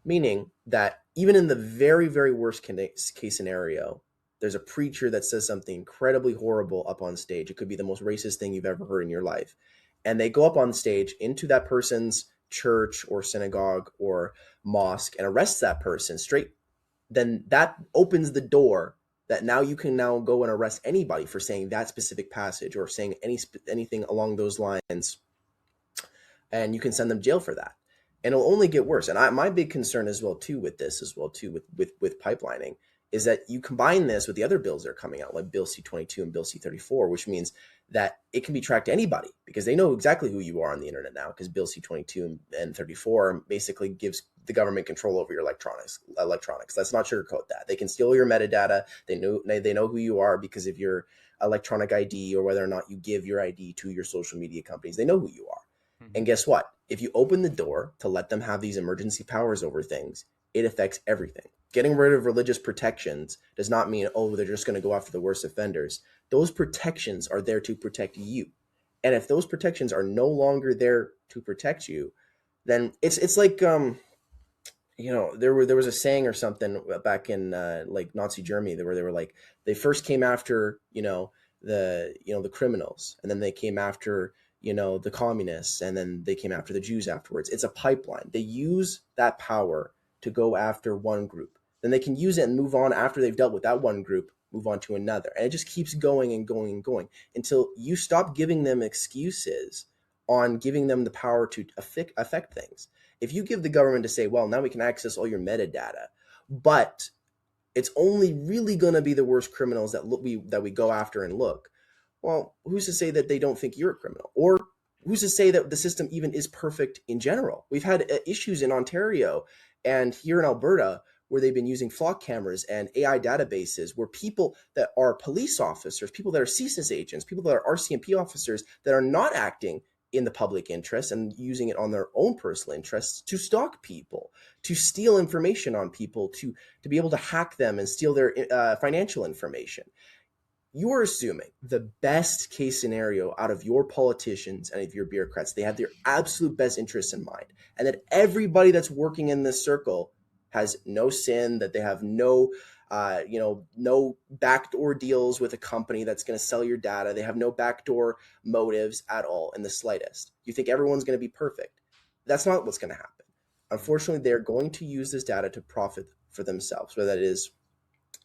Meaning that even in the very, very worst case scenario, there's a preacher that says something incredibly horrible up on stage. It could be the most racist thing you've ever heard in your life. And they go up on stage into that person's church or synagogue or mosque and arrest that person straight, then that opens the door that now you can now go and arrest anybody for saying that specific passage or saying anything along those lines, and you can send them to jail for that. And it'll only get worse. And my big concern as well too with this as well too with pipelining is that you combine this with the other bills that are coming out, like Bill C-22 and Bill C-34, which means that it can be tracked to anybody because they know exactly who you are on the internet now, because Bill C-22 and 34 basically gives the government control over your electronics. Let's not sugarcoat that. They can steal your metadata. They know who you are because of your electronic ID or whether or not you give your ID to your social media companies. They know who you are. Mm-hmm. And guess what? If you open the door to let them have these emergency powers over things, it affects everything. Getting rid of religious protections does not mean, oh, they're just going to go after the worst offenders. Those protections are there to protect you. And if those protections are no longer there to protect you, then it's like, there was a saying or something back in like Nazi Germany where they were like, they first came after, the criminals, and then they came after, the communists, and then they came after the Jews afterwards. It's a pipeline. They use that power to go after one group. Then they can use it and move on after they've dealt with that one group, move on to another. And it just keeps going and going and going until you stop giving them excuses on giving them the power to affect things. If you give the government to say, well, now we can access all your metadata, but it's only really going to be the worst criminals that we go after and look. Well, who's to say that they don't think you're a criminal? Or who's to say that the system even is perfect in general? We've had issues in Ontario and here in Alberta where they've been using flock cameras and AI databases where people that are police officers, people that are CSIS agents, people that are RCMP officers that are not acting in the public interest and using it on their own personal interests to stalk people, to steal information on people, to be able to hack them and steal their financial information. You are assuming the best case scenario out of your politicians and of your bureaucrats. They have their absolute best interests in mind, and that everybody that's working in this circle has no sin, that they have no No backdoor deals with a company that's going to sell your data. They have no backdoor motives at all in the slightest. You think everyone's going to be perfect. That's not what's going to happen. Unfortunately, they're going to use this data to profit for themselves, whether that is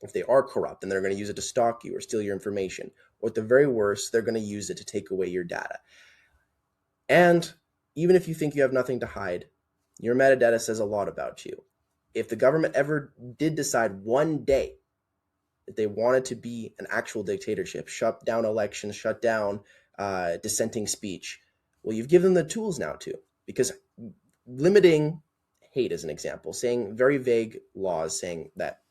if they are corrupt, then they're going to use it to stalk you or steal your information. Or at the very worst, they're going to use it to take away your data. And even if you think you have nothing to hide, your metadata says a lot about you. If the government ever did decide one day that they wanted to be an actual dictatorship, shut down elections, shut down dissenting speech, well, you've given them the tools now to, because limiting hate as an example, saying very vague laws saying that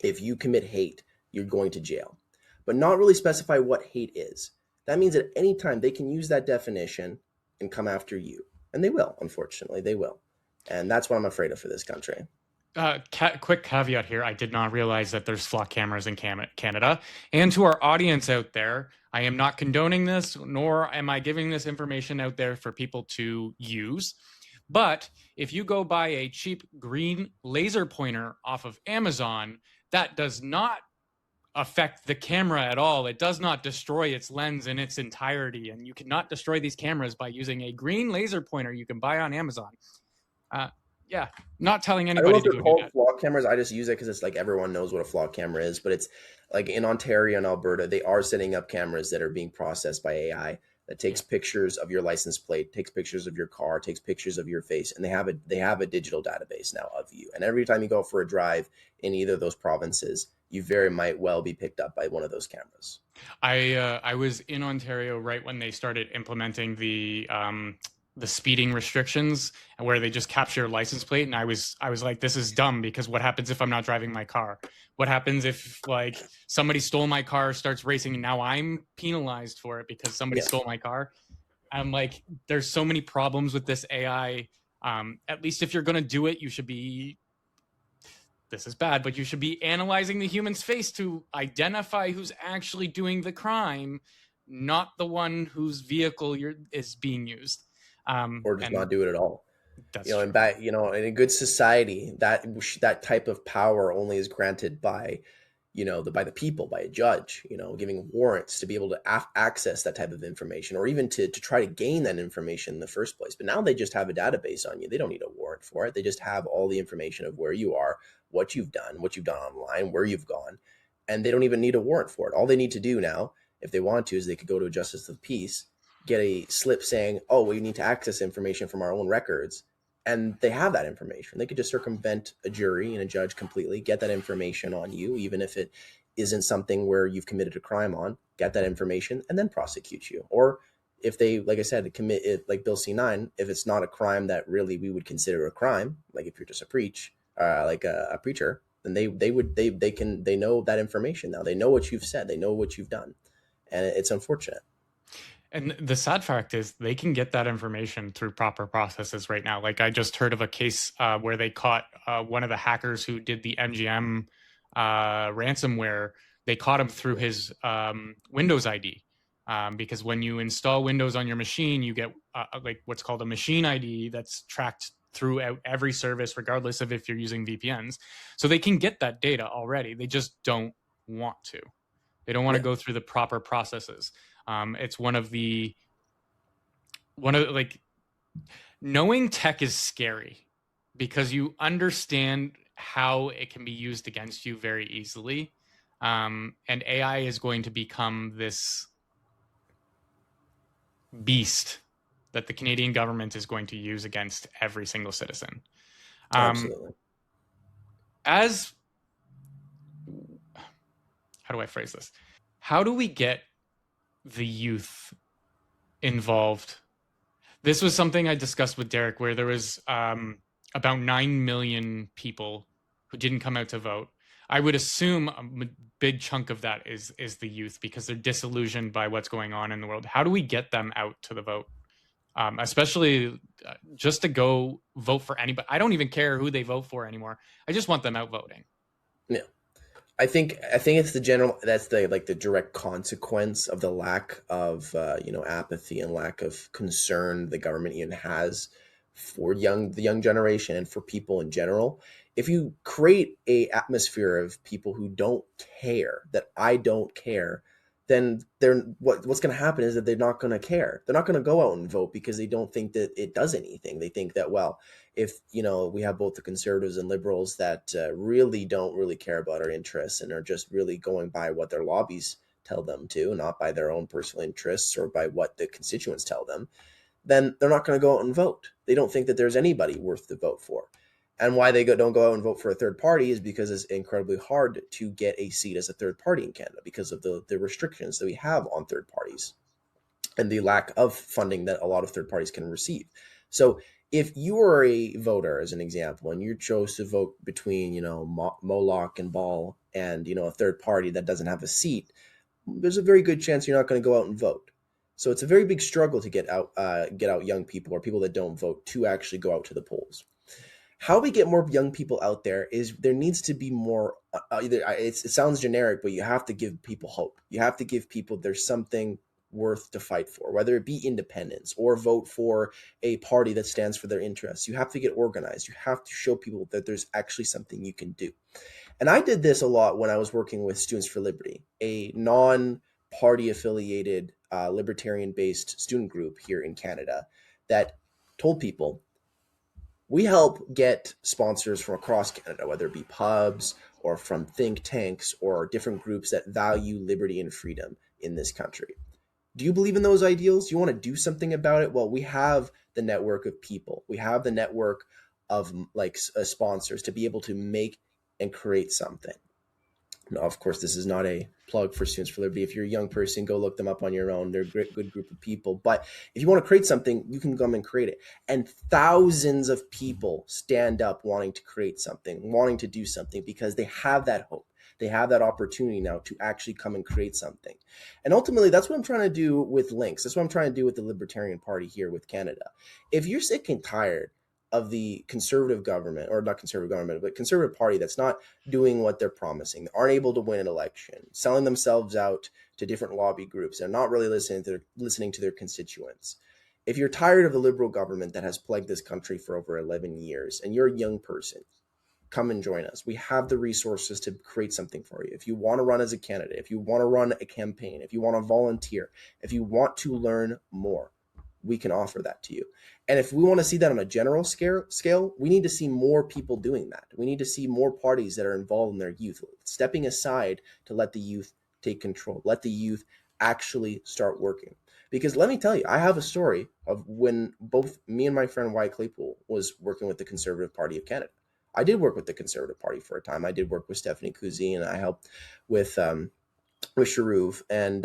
if you commit hate, you're going to jail, but not really specify what hate is. That means at any time they can use that definition and come after you. And they will, unfortunately, they will. And that's what I'm afraid of for this country.
Quick caveat here. I did not realize that there's flock cameras in Canada. And to our audience out there, I am not condoning this, nor am I giving this information out there for people to use. But if you go buy a cheap green laser pointer off of Amazon, that does not affect the camera at all. It does not destroy its lens in its entirety. And you cannot destroy these cameras by using a green laser pointer you can buy on Amazon. Not telling anybody.
I don't know if they're called flock cameras. I just use it because it's like everyone knows what a flock camera is. But it's like in Ontario and Alberta, they are setting up cameras that are being processed by AI that takes pictures of your license plate, takes pictures of your car, takes pictures of your face, and they have a digital database now of you. And every time you go for a drive in either of those provinces, you very might well be picked up by one of those cameras.
I was in Ontario right when they started implementing the speeding restrictions, where they just capture your license plate, and I was like, this is dumb, because what happens if I'm not driving my car? What happens if like somebody stole my car, starts racing, and now I'm penalized for it because somebody stole my car? I'm like, there's so many problems with this AI. At least if you're going to do it, you should be, this is bad, but you should be analyzing the human's face to identify who's actually doing the crime, not the one whose vehicle is being used.
Or just not do it at all.
That's
in a good society, that type of power only is granted by the people, by a judge, giving warrants to be able to access that type of information, or even to try to gain that information in the first place. But now they just have a database on you. They don't need a warrant for it. They just have all the information of where you are, what you've done online, where you've gone, and they don't even need a warrant for it. All they need to do now, if they want to, is they could go to a justice of the peace, get a slip saying, oh, we need to access information from our own records. And they have that information. They could just circumvent a jury and a judge completely, get that information on you, even if it isn't something where you've committed a crime on, get that information and then prosecute you. Or if they, like I said, commit it like Bill C-9, if it's not a crime that really we would consider a crime, like if you're just a preacher, then they know that information now. They know what you've said. They know what you've done. And it's unfortunate.
And the sad fact is they can get that information through proper processes right now. Like I just heard of a case where they caught one of the hackers who did the MGM ransomware. They caught him through his Windows ID, because when you install Windows on your machine, you get like what's called a machine ID that's tracked throughout every service, regardless of if you're using VPNs. So they can get that data already. They just don't want to. They don't want to go through the proper processes. It's knowing tech is scary because you understand how it can be used against you very easily. And AI is going to become this beast that the Canadian government is going to use against every single citizen.
Absolutely.
How do I phrase this? How do we get the youth involved? This was something I discussed with Derek, where there was about 9 million people who didn't come out to vote. I would assume a big chunk of that is the youth, because they're disillusioned by what's going on in the world. How do we get them out to the vote? Especially just to go vote for anybody. I don't even care who they vote for anymore. I just want them out voting.
Yeah. I think it's the direct consequence of the lack of apathy and lack of concern the government even has for the young generation and for people in general, If you create a atmosphere of people who don't care, that I don't care, then what's going to happen is that they're not going to care. They're not going to go out and vote because they don't think that it does anything. They think that, well, if we have both the conservatives and liberals that really don't really care about our interests and are just really going by what their lobbies tell them to, not by their own personal interests or by what the constituents tell them, then they're not going to go out and vote. They don't think that there's anybody worth to vote for. And why they don't go out and vote for a third party is because it's incredibly hard to get a seat as a third party in Canada because of the restrictions that we have on third parties and the lack of funding that a lot of third parties can receive. So if you are a voter, as an example, and you chose to vote between, Moloch and Ball and, a third party that doesn't have a seat, there's a very good chance you're not going to go out and vote. So it's a very big struggle to get out young people or people that don't vote to actually go out to the polls. How we get more young people out there is there needs to be more, it sounds generic, but you have to give people hope. You have to give people there's something worth to fight for, whether it be independence or vote for a party that stands for their interests. You have to get organized. You have to show people that there's actually something you can do. And I did this a lot when I was working with Students for Liberty, a non-party affiliated, libertarian-based student group here in Canada that told people, we help get sponsors from across Canada, whether it be pubs or from think tanks or different groups that value liberty and freedom in this country. Do you believe in those ideals? Do you want to do something about it? Well, we have the network of people. We have the network of sponsors to be able to make and create something. Now, of course, this is not a plug for Students for Liberty. If you're a young person, go look them up on your own. They're a good group of people. But if you want to create something, you can come and create it. And thousands of people stand up wanting to create something, wanting to do something because they have that hope. They have that opportunity now to actually come and create something. And ultimately, that's what I'm trying to do with Links. That's what I'm trying to do with the Libertarian Party here with Canada. If you're sick and tired of the conservative government, or not conservative government, but conservative party that's not doing what they're promising, they aren't able to win an election, selling themselves out to different lobby groups, they're not really listening to their constituents. If you're tired of the liberal government that has plagued this country for over 11 years, and you're a young person, come and join us. We have the resources to create something for you. If you want to run as a candidate, if you want to run a campaign, if you want to volunteer, if you want to learn more, we can offer that to you. And if we want to see that on a general scale, we need to see more people doing that. We need to see more parties that are involved in their youth, stepping aside to let the youth take control, let the youth actually start working. Because let me tell you, I have a story of when both me and my friend Wyatt Claypool was working with the Conservative Party of Canada. I did work with the Conservative Party for a time. I did work with Stephanie Cousy, and I helped with Sharuv and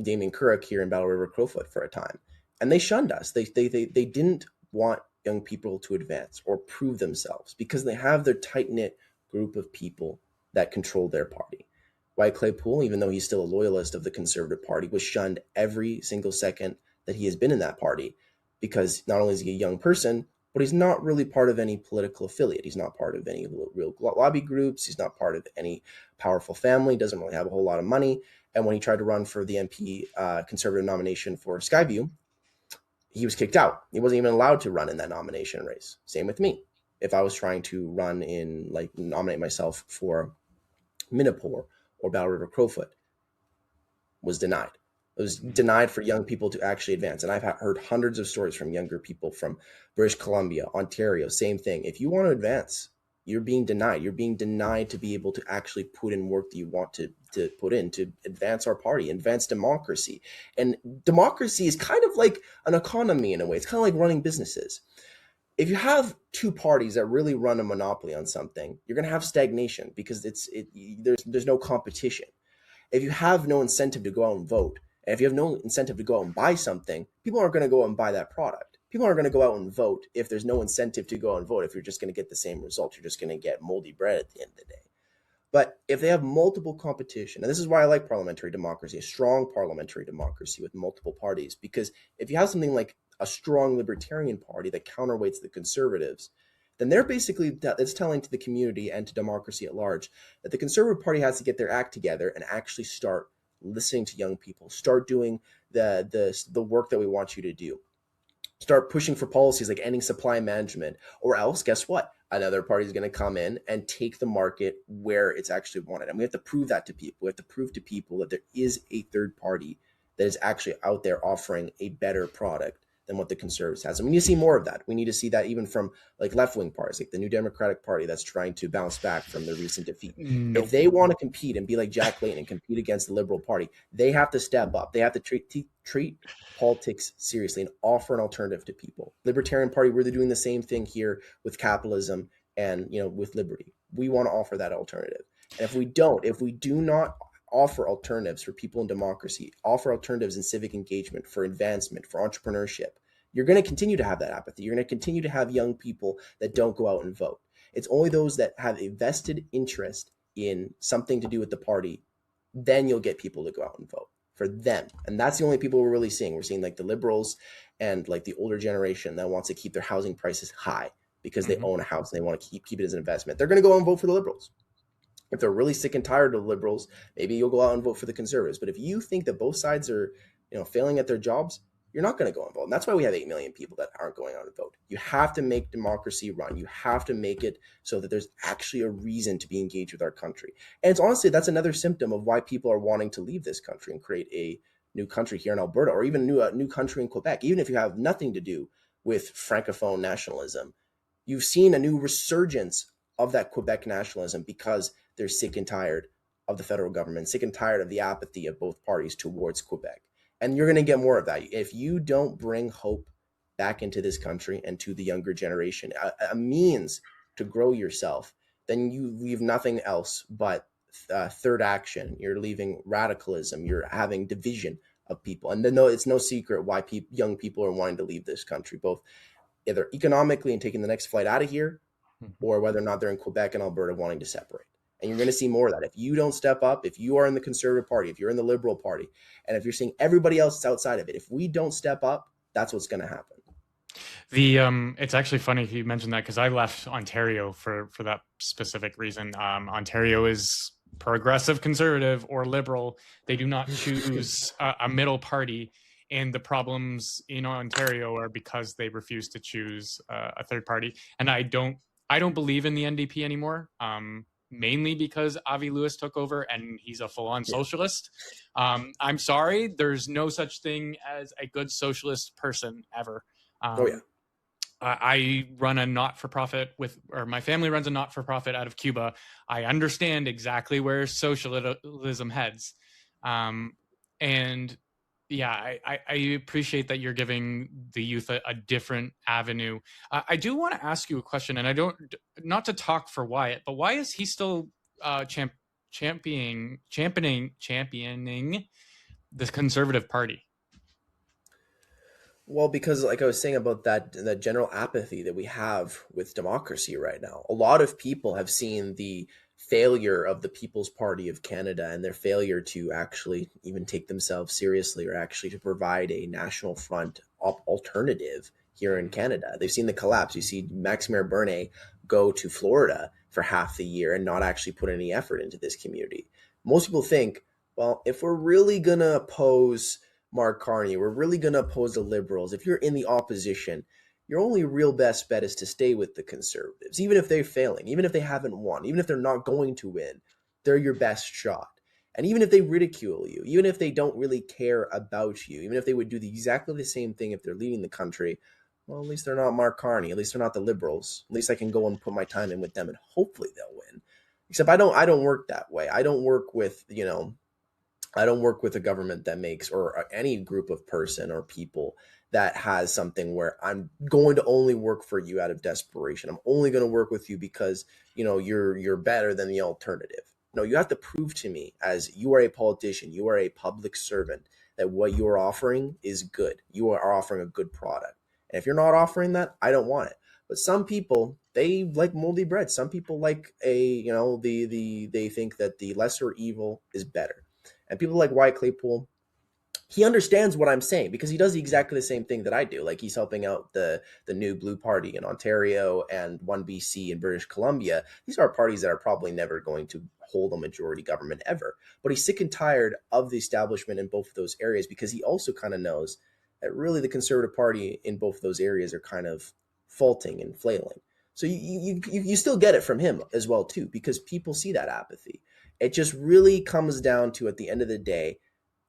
Damien Couric here in Battle River Crowfoot for a time. And they shunned us. They didn't want young people to advance or prove themselves because they have their tight-knit group of people that control their party. Wyatt Claypool, even though he's still a loyalist of the Conservative Party, was shunned every single second that he has been in that party because not only is he a young person, but he's not really part of any political affiliate. He's not part of any real lobby groups. He's not part of any powerful family, doesn't really have a whole lot of money. And when he tried to run for the MP Conservative nomination for Skyview, he was kicked out. He wasn't even allowed to run in that nomination race. Same with me. If I was trying to run in, nominate myself for Minnepore or Battle River Crowfoot, was denied. It was denied for young people to actually advance. And I've heard hundreds of stories from younger people from British Columbia, Ontario, same thing. If you want to advance, you're being denied. You're being denied to be able to actually put in work that you want to put in to advance our party, advance democracy. And democracy is kind of like an economy in a way. It's kind of like running businesses. If you have two parties that really run a monopoly on something, you're going to have stagnation because there's no competition. If you have no incentive to go out and vote, and if you have no incentive to go out and buy something, people aren't going to go out and buy that product. People aren't going to go out and vote if there's no incentive to go out and vote. If you're just going to get the same result, you're just going to get moldy bread at the end of the day. But if they have multiple competition, and this is why I like parliamentary democracy, a strong parliamentary democracy with multiple parties, because if you have something like a strong libertarian party that counterweights the conservatives, then they're basically, it's telling to the community and to democracy at large that the Conservative Party has to get their act together and actually start listening to young people, start doing the work that we want you to do. Start pushing for policies like ending supply management, or else, guess what? Another party is going to come in and take the market where it's actually wanted. And we have to prove that to people. We have to prove to people that there is a third party that is actually out there offering a better product than what the conservatives has. And we need to see more of that. We need to see that even from like left-wing parties, like the New Democratic Party that's trying to bounce back from their recent defeat.
Nope.
If they want to compete and be like Jack Layton and compete against the Liberal Party, they have to step up. They have to treat politics seriously and offer an alternative to people. Libertarian Party, we're doing the same thing here with capitalism and with liberty. We want to offer that alternative. And if we do not offer alternatives for people in democracy, offer alternatives in civic engagement, for advancement, for entrepreneurship, you're going to continue to have that apathy. You're going to continue to have young people that don't go out and vote. It's only those that have a vested interest in something to do with the party, then you'll get people to go out and vote for them. And that's the only people we're really seeing. We're seeing like the liberals and like the older generation that wants to keep their housing prices high because they own a house and they want to keep it as an investment. They're going to go out and vote for the liberals. If they're really sick and tired of the liberals, maybe you'll go out and vote for the conservatives. But if you think that both sides are, failing at their jobs, you're not going to go and vote. And that's why we have 8 million people that aren't going out and vote. You have to make democracy run. You have to make it so that there's actually a reason to be engaged with our country. And it's honestly, that's another symptom of why people are wanting to leave this country and create a new country here in Alberta, or even a new country in Quebec. Even if you have nothing to do with Francophone nationalism, you've seen a new resurgence of that Quebec nationalism because they're sick and tired of the federal government, sick and tired of the apathy of both parties towards Quebec. And you're going to get more of that. If you don't bring hope back into this country and to the younger generation, a means to grow yourself, then you leave nothing else but third action. You're leaving radicalism. You're having division of people. And then it's no secret why young people are wanting to leave this country, both either economically and taking the next flight out of here, or whether or not they're in Quebec and Alberta wanting to separate. And you're going to see more of that. If you don't step up, if you are in the Conservative Party, if you're in the Liberal Party, and if you're seeing everybody else that's outside of it, if we don't step up, that's what's going to happen.
It's actually funny you mentioned that, because I left Ontario for that specific reason. Ontario is progressive, conservative, or liberal. They do not choose a middle party. And the problems in Ontario are because they refuse to choose a third party. And I don't believe in the NDP anymore. Mainly because Avi Lewis took over and he's a full-on socialist. I'm sorry, there's no such thing as a good socialist person ever. I run a not-for-profit or my family runs a not-for-profit out of Cuba. I understand exactly where socialism heads. And yeah, I appreciate that you're giving the youth a different avenue. I do want to ask you a question, and not to talk for Wyatt, but why is he still championing the Conservative Party?
Well, because like I was saying about that general apathy that we have with democracy right now, a lot of people have seen the failure of the People's Party of Canada and their failure to actually even take themselves seriously, or actually to provide a national front alternative here in Canada. They've seen the collapse. You see Max Mayor Bernay go to Florida for half the year and not actually put any effort into this community. Most people think, well, if we're really going to oppose Mark Carney, we're really going to oppose the Liberals, if you're in the opposition, your only real best bet is to stay with the Conservatives, even if they're failing, even if they haven't won, even if they're not going to win, they're your best shot. And even if they ridicule you, even if they don't really care about you, even if they would do exactly the same thing if they're leading the country, well, at least they're not Mark Carney, at least they're not the Liberals. At least I can go and put my time in with them and hopefully they'll win. Except I don't work that way. I don't work with, I don't work with a government that makes, or any group of person or people that has something where I'm going to only work for you out of desperation. I'm only going to work with you because, you're better than the alternative. No, you have to prove to me, as you are a politician, you are a public servant, that what you're offering is good. You are offering a good product. And if you're not offering that, I don't want it. But some people, they like moldy bread. Some people like they think that the lesser evil is better. And people like Wyatt Claypool, he understands what I'm saying because he does exactly the same thing that I do. Like, he's helping out the new Blue Party in Ontario and 1BC in British Columbia. These are parties that are probably never going to hold a majority government ever. But he's sick and tired of the establishment in both of those areas, because he also kind of knows that really the Conservative Party in both of those areas are kind of faulting and flailing. So you still get it from him as well too, because people see that apathy. It just really comes down to, at the end of the day,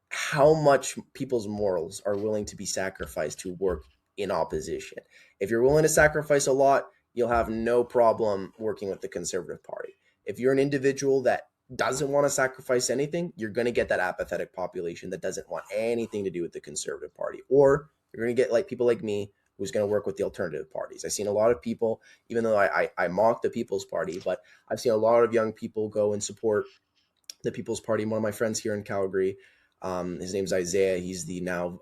how much people's morals are willing to be sacrificed to work in opposition. If you're willing to sacrifice a lot, you'll have no problem working with the Conservative Party. If you're an individual that doesn't want to sacrifice anything, you're going to get that apathetic population that doesn't want anything to do with the Conservative Party. Or you're going to get like people like me who's going to work with the alternative parties. I've seen a lot of people, even though I mock the People's Party, but I've seen a lot of young people go and support the People's Party. One of my friends here in Calgary, his name's Isaiah. He's the now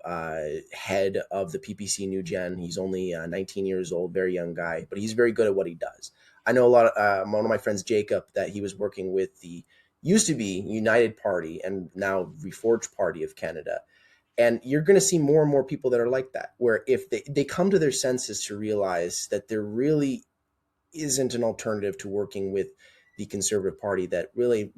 head of the PPC New Gen. He's only 19 years old, very young guy, but he's very good at what he does. I know a lot of one of my friends, Jacob, that he was working with the used to be United Party and now Reforged Party of Canada. And you're going to see more and more people that are like that, where if they come to their senses to realize that there really isn't an alternative to working with the Conservative Party, that really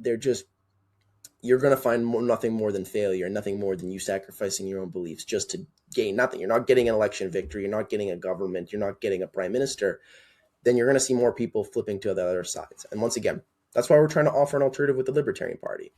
you're going to find nothing more than failure, nothing more than you sacrificing your own beliefs just to gain nothing. You're not getting an election victory. You're not getting a government. You're not getting a prime minister. Then you're going to see more people flipping to the other sides. And once again, that's why we're trying to offer an alternative with the Libertarian Party.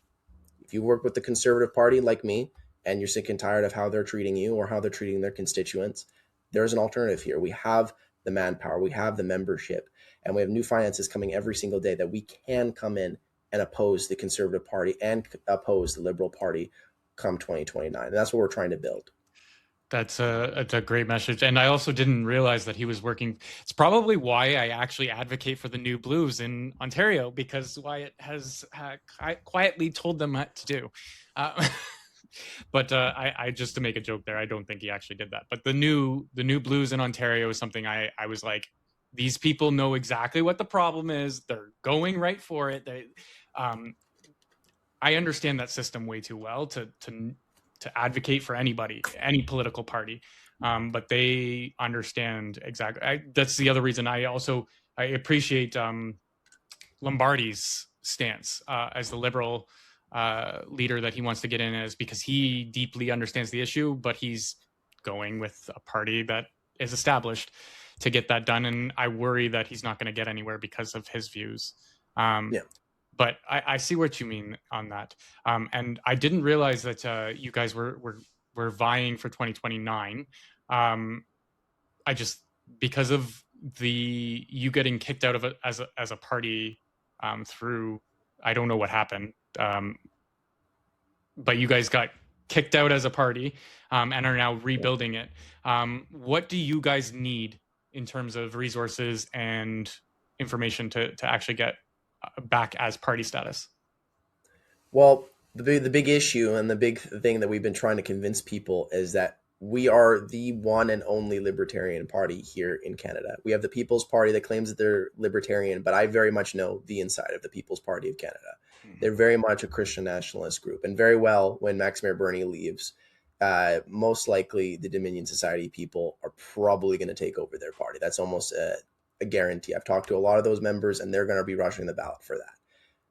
If you work with the Conservative Party like me, and you're sick and tired of how they're treating you or how they're treating their constituents, there's an alternative here. We have the manpower, we have the membership, and we have new finances coming every single day that we can come in and oppose the Conservative Party and oppose the Liberal Party come 2029. And that's what we're trying to build.
It's a great message. And I also didn't realize that he was working. It's probably why I actually advocate for the New Blues in Ontario, because Wyatt has quietly told them what to do. But I just, to make a joke there, I don't think he actually did that. But the new Blues in Ontario is something I was like, these people know exactly what the problem is. They're going right for it. I understand that system way too well to advocate for anybody, any political party. But they understand exactly. That's the other reason I appreciate Lombardi's stance as the Liberal leader that he wants to get in, is because he deeply understands the issue, but he's going with a party that is established to get that done. And I worry that he's not going to get anywhere because of his views.
Yeah.
But I see what you mean on that. And I didn't realize that you guys were vying for 2029. I just, because of you getting kicked out of it as a party through, I don't know what happened, but you guys got kicked out as a party and are now rebuilding it. What do you guys need in terms of resources and information to actually get back as party status?
Well, the big issue and the big thing that we've been trying to convince people is that we are the one and only libertarian party here in Canada. We have the People's Party that claims that they're libertarian, but I very much know the inside of the People's Party of Canada. They're very much a Christian nationalist group, and very well, when Max Mayor Bernie leaves, most likely the Dominion Society people are probably going to take over their party. That's almost a guarantee. I've talked to a lot of those members, and they're going to be rushing the ballot for that.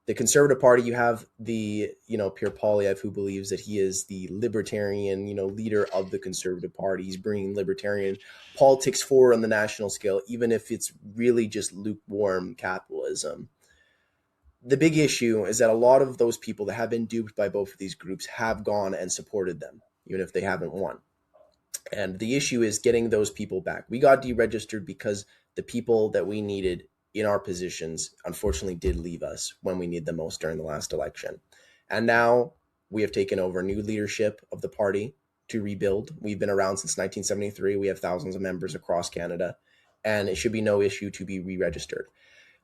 The Conservative Party, you have the, Pierre Poilievre, who believes that he is the libertarian, leader of the Conservative Party. He's bringing libertarian politics forward on the national scale, even if it's really just lukewarm capitalism. The big issue is that a lot of those people that have been duped by both of these groups have gone and supported them, even if they haven't won. And the issue is getting those people back. We got deregistered because the people that we needed in our positions unfortunately did leave us when we needed them most during the last election. And now we have taken over new leadership of the party to rebuild. We've been around since 1973. We have thousands of members across Canada, and it should be no issue to be re-registered.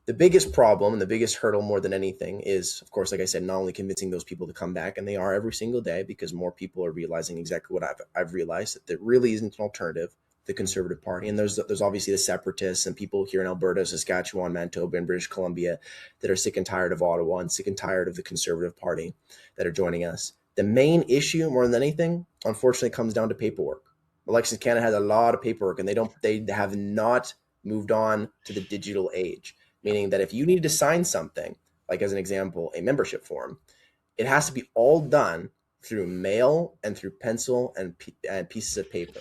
The biggest problem and the biggest hurdle more than anything is, of course, like I said, not only convincing those people to come back, and they are every single day, because more people are realizing exactly what I've realized, that there really isn't an alternative, the Conservative Party. And there's obviously the separatists and people here in Alberta, Saskatchewan, Manitoba, and British Columbia that are sick and tired of Ottawa and sick and tired of the Conservative Party that are joining us. The main issue, more than anything, unfortunately, comes down to paperwork. Elections Canada has a lot of paperwork, and they have not moved on to the digital age. Meaning that if you need to sign something, like as an example, a membership form, it has to be all done through mail and through pencil and pieces of paper.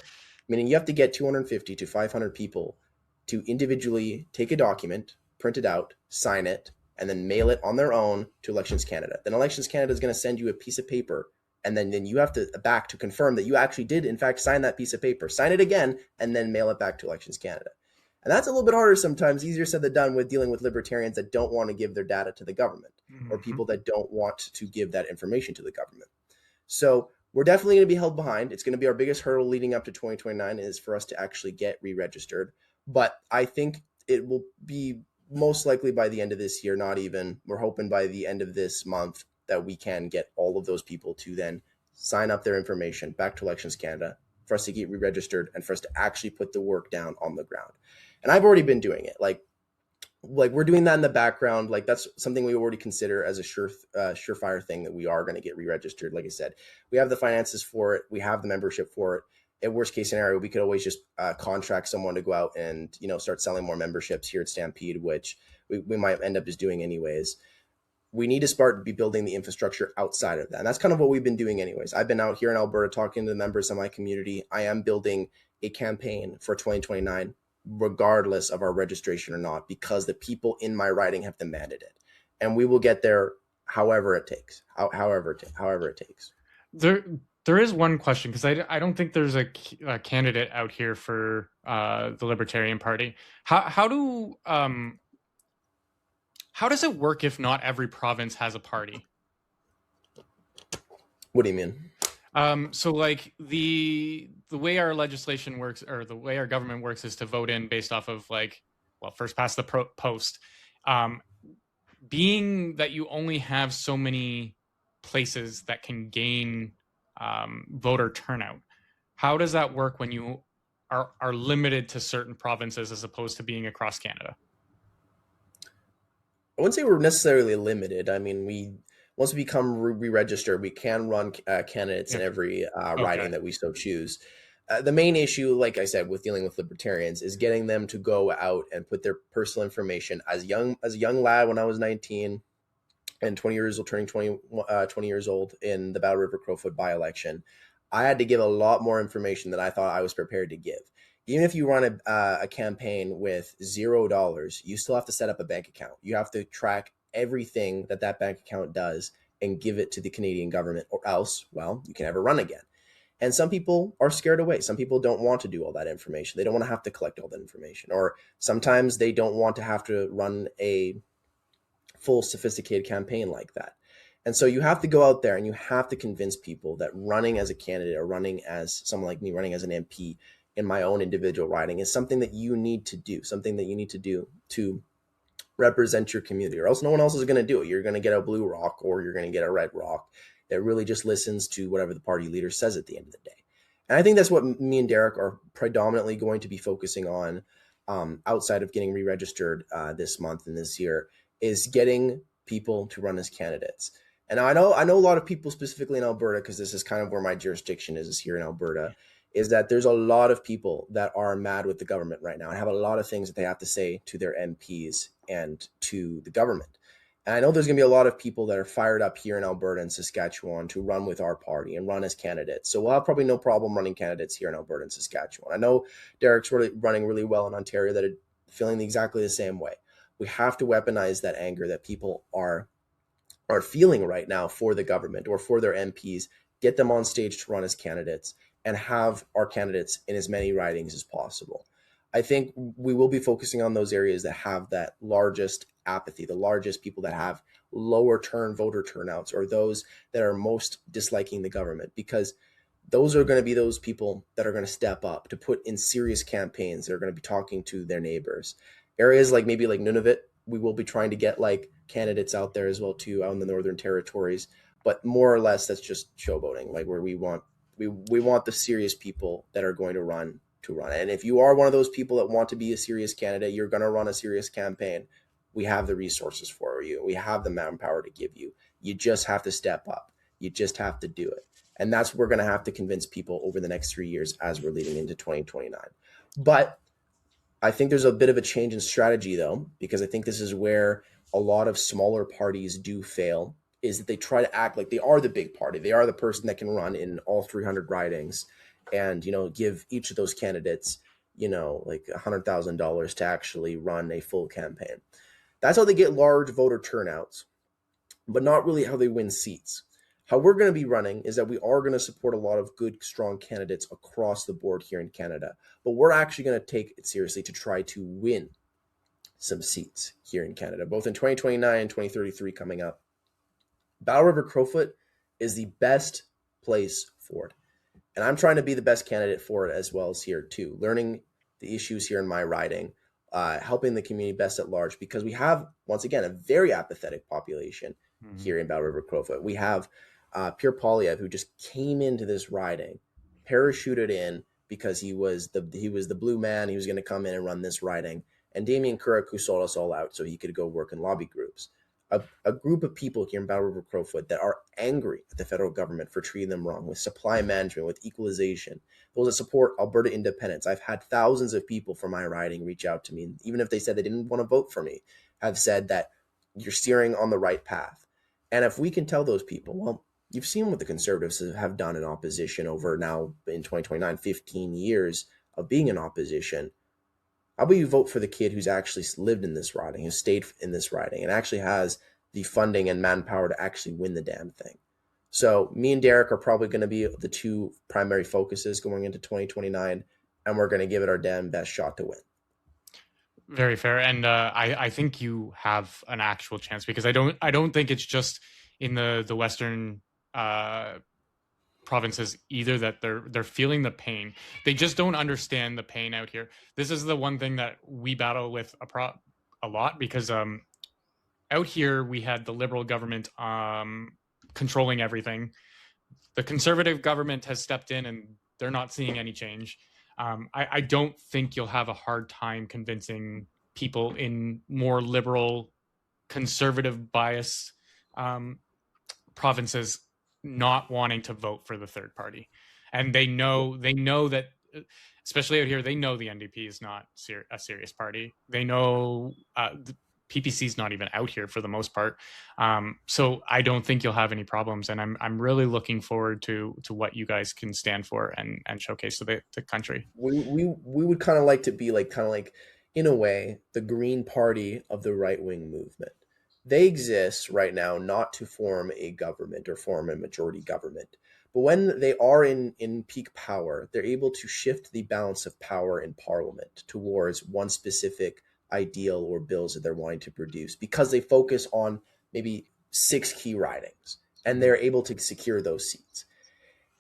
Meaning you have to get 250 to 500 people to individually take a document, print it out, sign it, and then mail it on their own to Elections Canada. Then Elections Canada is going to send you a piece of paper, and then you have to back to confirm that you actually did, in fact, sign that piece of paper, sign it again, and then mail it back to Elections Canada. And that's a little bit harder sometimes, easier said than done with dealing with libertarians that don't want to give their data to the government, or people that don't want to give that information to the government. So we're definitely going to be held behind. It's going to be our biggest hurdle leading up to 2029 is for us to actually get re-registered. But I think it will be most likely by the end of this year, not even. We're hoping by the end of this month that we can get all of those people to then sign up their information back to Elections Canada for us to get re-registered and for us to actually put the work down on the ground. And I've already been doing it. Like we're doing that in the background. Like that's something we already consider as a surefire thing that we are going to get re-registered. Like I said, we have the finances for it. We have the membership for it. In worst case scenario, we could always just contract someone to go out and, start selling more memberships here at Stampede, which we might end up just doing anyways. We need to start building the infrastructure outside of that. And that's kind of what we've been doing anyways. I've been out here in Alberta talking to the members of my community. I am building a campaign for 2029, regardless of our registration or not, because the people in my riding have demanded it. And we will get there however it takes, however it takes.
There is one question, because I don't think there's a candidate out here for the Libertarian Party. How does it work if not every province has a party?
What do you mean?
So like the way our legislation works, or the way our government works, is to vote in based off of first past the post. Being that you only have so many places that can gain voter turnout, how does that work when you are limited to certain provinces as opposed to being across Canada?
I wouldn't say we're necessarily limited. I mean, once we become re-registered, we can run candidates in every riding that we so choose. The main issue, like I said, with dealing with libertarians is getting them to go out and put their personal information. As a young lad, when I was 19 and 20 years old, turning 20 years old in the Battle River Crowfoot by-election, I had to give a lot more information than I thought I was prepared to give. Even if you run a campaign with $0, you still have to set up a bank account. You have to track everything that bank account does and give it to the Canadian government, or else, well, you can never run again. And some people are scared away. Some people don't want to do all that information. They don't want to have to collect all that information. Or sometimes they don't want to have to run a full sophisticated campaign like that. And so you have to go out there and you have to convince people that running as a candidate, or running as someone like me, running as an MP in my own individual riding, is something that you need to do, to represent your community, or else no one else is going to do it. You're going to get a blue rock, or you're going to get a red rock that really just listens to whatever the party leader says at the end of the day. And I think that's what me and Derek are predominantly going to be focusing on, outside of getting re-registered this month and this year, is getting people to run as candidates. And I know a lot of people, specifically in Alberta, because this is kind of where my jurisdiction is here in Alberta, is that there's a lot of people that are mad with the government right now and have a lot of things that they have to say to their MPs and to the government. And I know there's going to be a lot of people that are fired up here in Alberta and Saskatchewan to run with our party and run as candidates. So we'll have probably no problem running candidates here in Alberta and Saskatchewan. I know Derek's running really well in Ontario that are feeling exactly the same way. We have to weaponize that anger that people are feeling right now for the government or for their MPs, get them on stage to run as candidates, and have our candidates in as many ridings as possible. I think we will be focusing on those areas that have that largest apathy, the largest people that have lower voter turnouts, or those that are most disliking the government, because those are going to be those people that are going to step up to put in serious campaigns. They're going to be talking to their neighbors. Areas like maybe like Nunavut, we will be trying to get like candidates out there as well too, out in the Northern Territories, but more or less that's just showboating, like where we want the serious people that are going to run. And if you are one of those people that want to be a serious candidate, you're going to run a serious campaign, we have the resources for you. We have the manpower to give you. You just have to step up. You just have to do it. And that's what we're going to have to convince people over the next 3 years as we're leading into 2029. But I think there's a bit of a change in strategy, though, because I think this is where a lot of smaller parties do fail, is that they try to act like they are the big party. They are the person that can run in all 300 ridings and, give each of those candidates like $100,000 to actually run a full campaign. That's how they get large voter turnouts, but not really how they win seats. How we're going to be running is that we are going to support a lot of good, strong candidates across the board here in Canada, but we're actually going to take it seriously to try to win some seats here in Canada, both in 2029 and 2033 coming up. Battle River Crowfoot is the best place for it. And I'm trying to be the best candidate for it as well as here too, learning the issues here in my riding, helping the community best at large, because we have, once again, a very apathetic population here in Battle River Crowfoot. We have Pierre Polyev, who just came into this riding, parachuted in because he was the blue man. He was going to come in and run this riding. And Damien Couric, who sold us all out so he could go work in lobby groups. A group of people here in Battle River Crowfoot that are angry at the federal government for treating them wrong with supply management, with equalization, those that support Alberta independence. I've had thousands of people from my riding reach out to me, even if they said they didn't want to vote for me, have said that you're steering on the right path. And if we can tell those people, well, you've seen what the Conservatives have done in opposition over now in 2029, 15 years of being in opposition. How about you vote for the kid who's actually lived in this riding, who's stayed in this riding, and actually has the funding and manpower to actually win the damn thing? So me and Derek are probably going to be the two primary focuses going into 2029, and we're going to give it our damn best shot to win.
Very fair, and I think you have an actual chance, because I don't think it's just in the Western provinces either that they're feeling the pain. They just don't understand the pain out here. This is the one thing that we battle with a lot, because out here we had the Liberal government controlling everything. The Conservative government has stepped in and they're not seeing any change. I don't think you'll have a hard time convincing people in more liberal, conservative bias provinces not wanting to vote for the third party. And they know that, especially out here, they know the NDP is not a serious party. They know the PPC is not even out here for the most part. So I don't think you'll have any problems. And I'm really looking forward to what you guys can stand for and showcase to the country.
We would kind of like to be like, in a way, the Green Party of the right-wing movement. They exist right now not to form a government or form a majority government. But when they are in peak power, they're able to shift the balance of power in Parliament towards one specific ideal or bills that they're wanting to produce, because they focus on maybe 6 key ridings and they're able to secure those seats.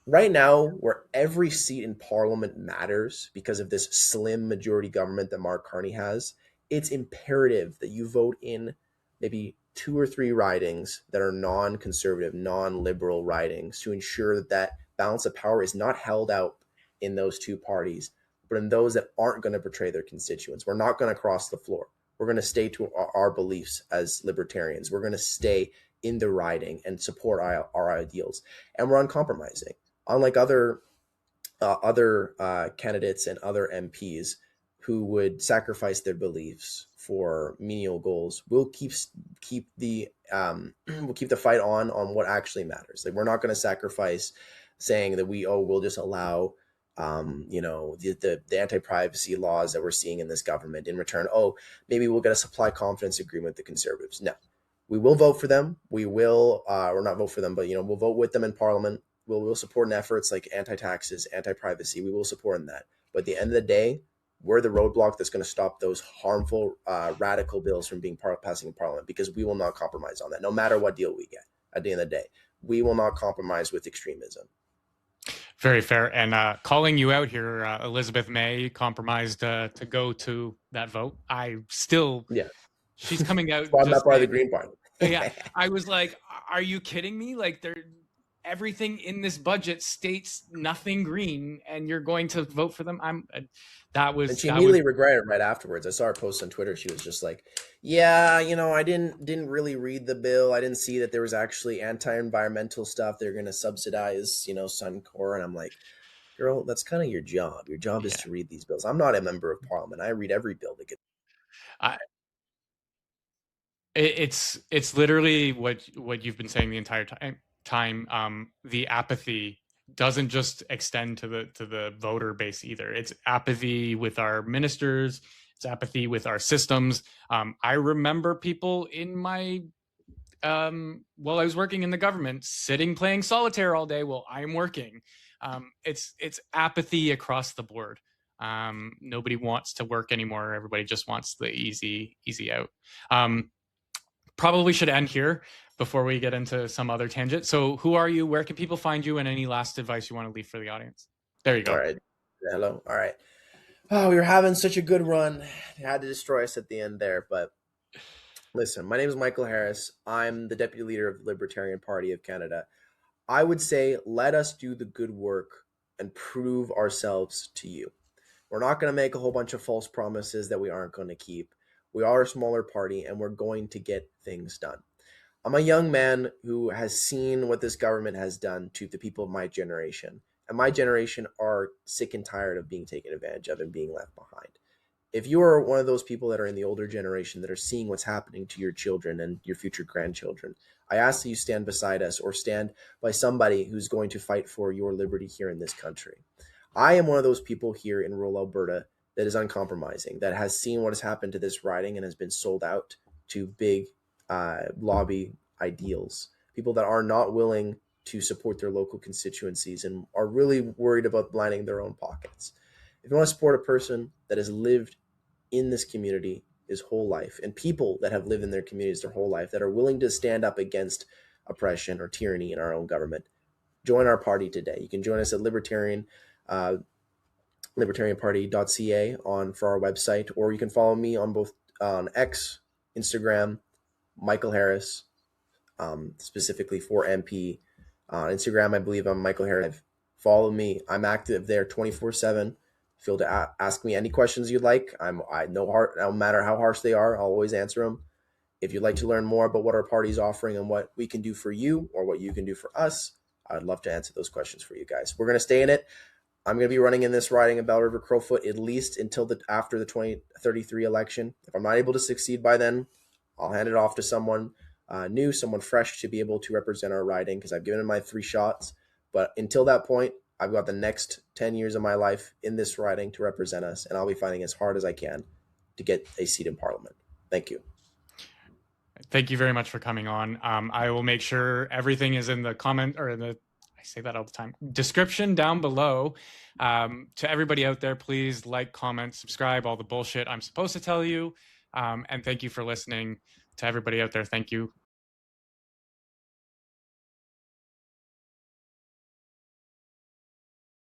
Right now, where every seat in Parliament matters because of this slim majority government that Mark Carney has, it's imperative that you vote in maybe 2 or 3 ridings that are non-conservative, non-liberal ridings to ensure that that balance of power is not held out in those 2 parties, but in those that aren't going to betray their constituents. We're not going to cross the floor. We're going to stay to our beliefs as libertarians. We're going to stay in the riding and support our ideals. And we're uncompromising. Unlike other candidates and other MPs who would sacrifice their beliefs for menial goals, we'll keep the fight on what actually matters. Like, we're not going to sacrifice saying that we'll just allow the anti-privacy laws that we're seeing in this government in return. Maybe we'll get a supply confidence agreement with the Conservatives. No, we will vote for them. We will, or not vote for them, but we'll vote with them in Parliament. We'll support in efforts like anti-taxes, anti-privacy. We will support in that. But at the end of the day, we're the roadblock that's going to stop those harmful, radical bills from being passing in Parliament, because we will not compromise on that, no matter what deal we get. At the end of the day, we will not compromise with extremism.
Very fair. And calling you out here, Elizabeth May compromised to go to that vote. She's coming out.
I'm not part of the Green Party.
Yeah, I was like, are you kidding me? Like, everything in this budget states nothing green, and you're going to vote for them? And she immediately regretted right afterwards. I saw her post on Twitter. She was just like, yeah, I didn't really read the bill. I didn't see that there was actually anti-environmental stuff. They're going to subsidize, Suncor. And I'm like, girl, that's kind of your job. Your job is to read these bills. I'm not a member of Parliament. I read every bill that gets. It's literally what you've been saying the entire time. The apathy doesn't just extend to the voter base either. It's apathy with our ministers. It's apathy with our systems. I remember people in my while I was working in the government, sitting playing solitaire all day while I'm working. It's apathy across the board. Nobody wants to work anymore. Everybody just wants the easy out. Probably should end here before we get into some other tangent. So who are you? Where can people find you? And any last advice you want to leave for the audience? There you go.
All right. Hello. All right. Oh, we were having such a good run. They had to destroy us at the end there. But listen, my name is Michael Harris. I'm the deputy leader of the Libertarian Party of Canada. I would say let us do the good work and prove ourselves to you. We're not going to make a whole bunch of false promises that we aren't going to keep. We are a smaller party and we're going to get things done. I'm a young man who has seen what this government has done to the people of my generation. And my generation are sick and tired of being taken advantage of and being left behind. If you are one of those people that are in the older generation that are seeing what's happening to your children and your future grandchildren, I ask that you stand beside us or stand by somebody who's going to fight for your liberty here in this country. I am one of those people here in rural Alberta that is uncompromising, that has seen what has happened to this riding and has been sold out to big lobby ideals, people that are not willing to support their local constituencies and are really worried about lining their own pockets. If you want to support a person that has lived in this community his whole life and people that have lived in their communities their whole life that are willing to stand up against oppression or tyranny in our own government, join our party today. You can join us at libertarianparty.ca for our website, or you can follow me on both on X, Instagram, Michael Harris, specifically for MP. On Instagram, I believe I'm Michael Harris. Follow me. I'm active there 24/7. Feel to ask me any questions you'd like. No matter how harsh they are, I'll always answer them. If you'd like to learn more about what our party's offering and what we can do for you or what you can do for us, I'd love to answer those questions for you guys. We're going to stay in it. I'm going to be running in this riding in Bell River Crowfoot at least until after the 2033 election. If I'm not able to succeed by then, I'll hand it off to someone new, someone fresh to be able to represent our riding because I've given it my 3 shots. But until that point, I've got the next 10 years of my life in this riding to represent us, and I'll be fighting as hard as I can to get a seat in Parliament. Thank you.
Thank you very much for coming on. I will make sure everything is in the comment or in the, I say that all the time, description down below. To everybody out there, please like, comment, subscribe, all the bullshit I'm supposed to tell you. And thank you for listening. To everybody out there, thank you.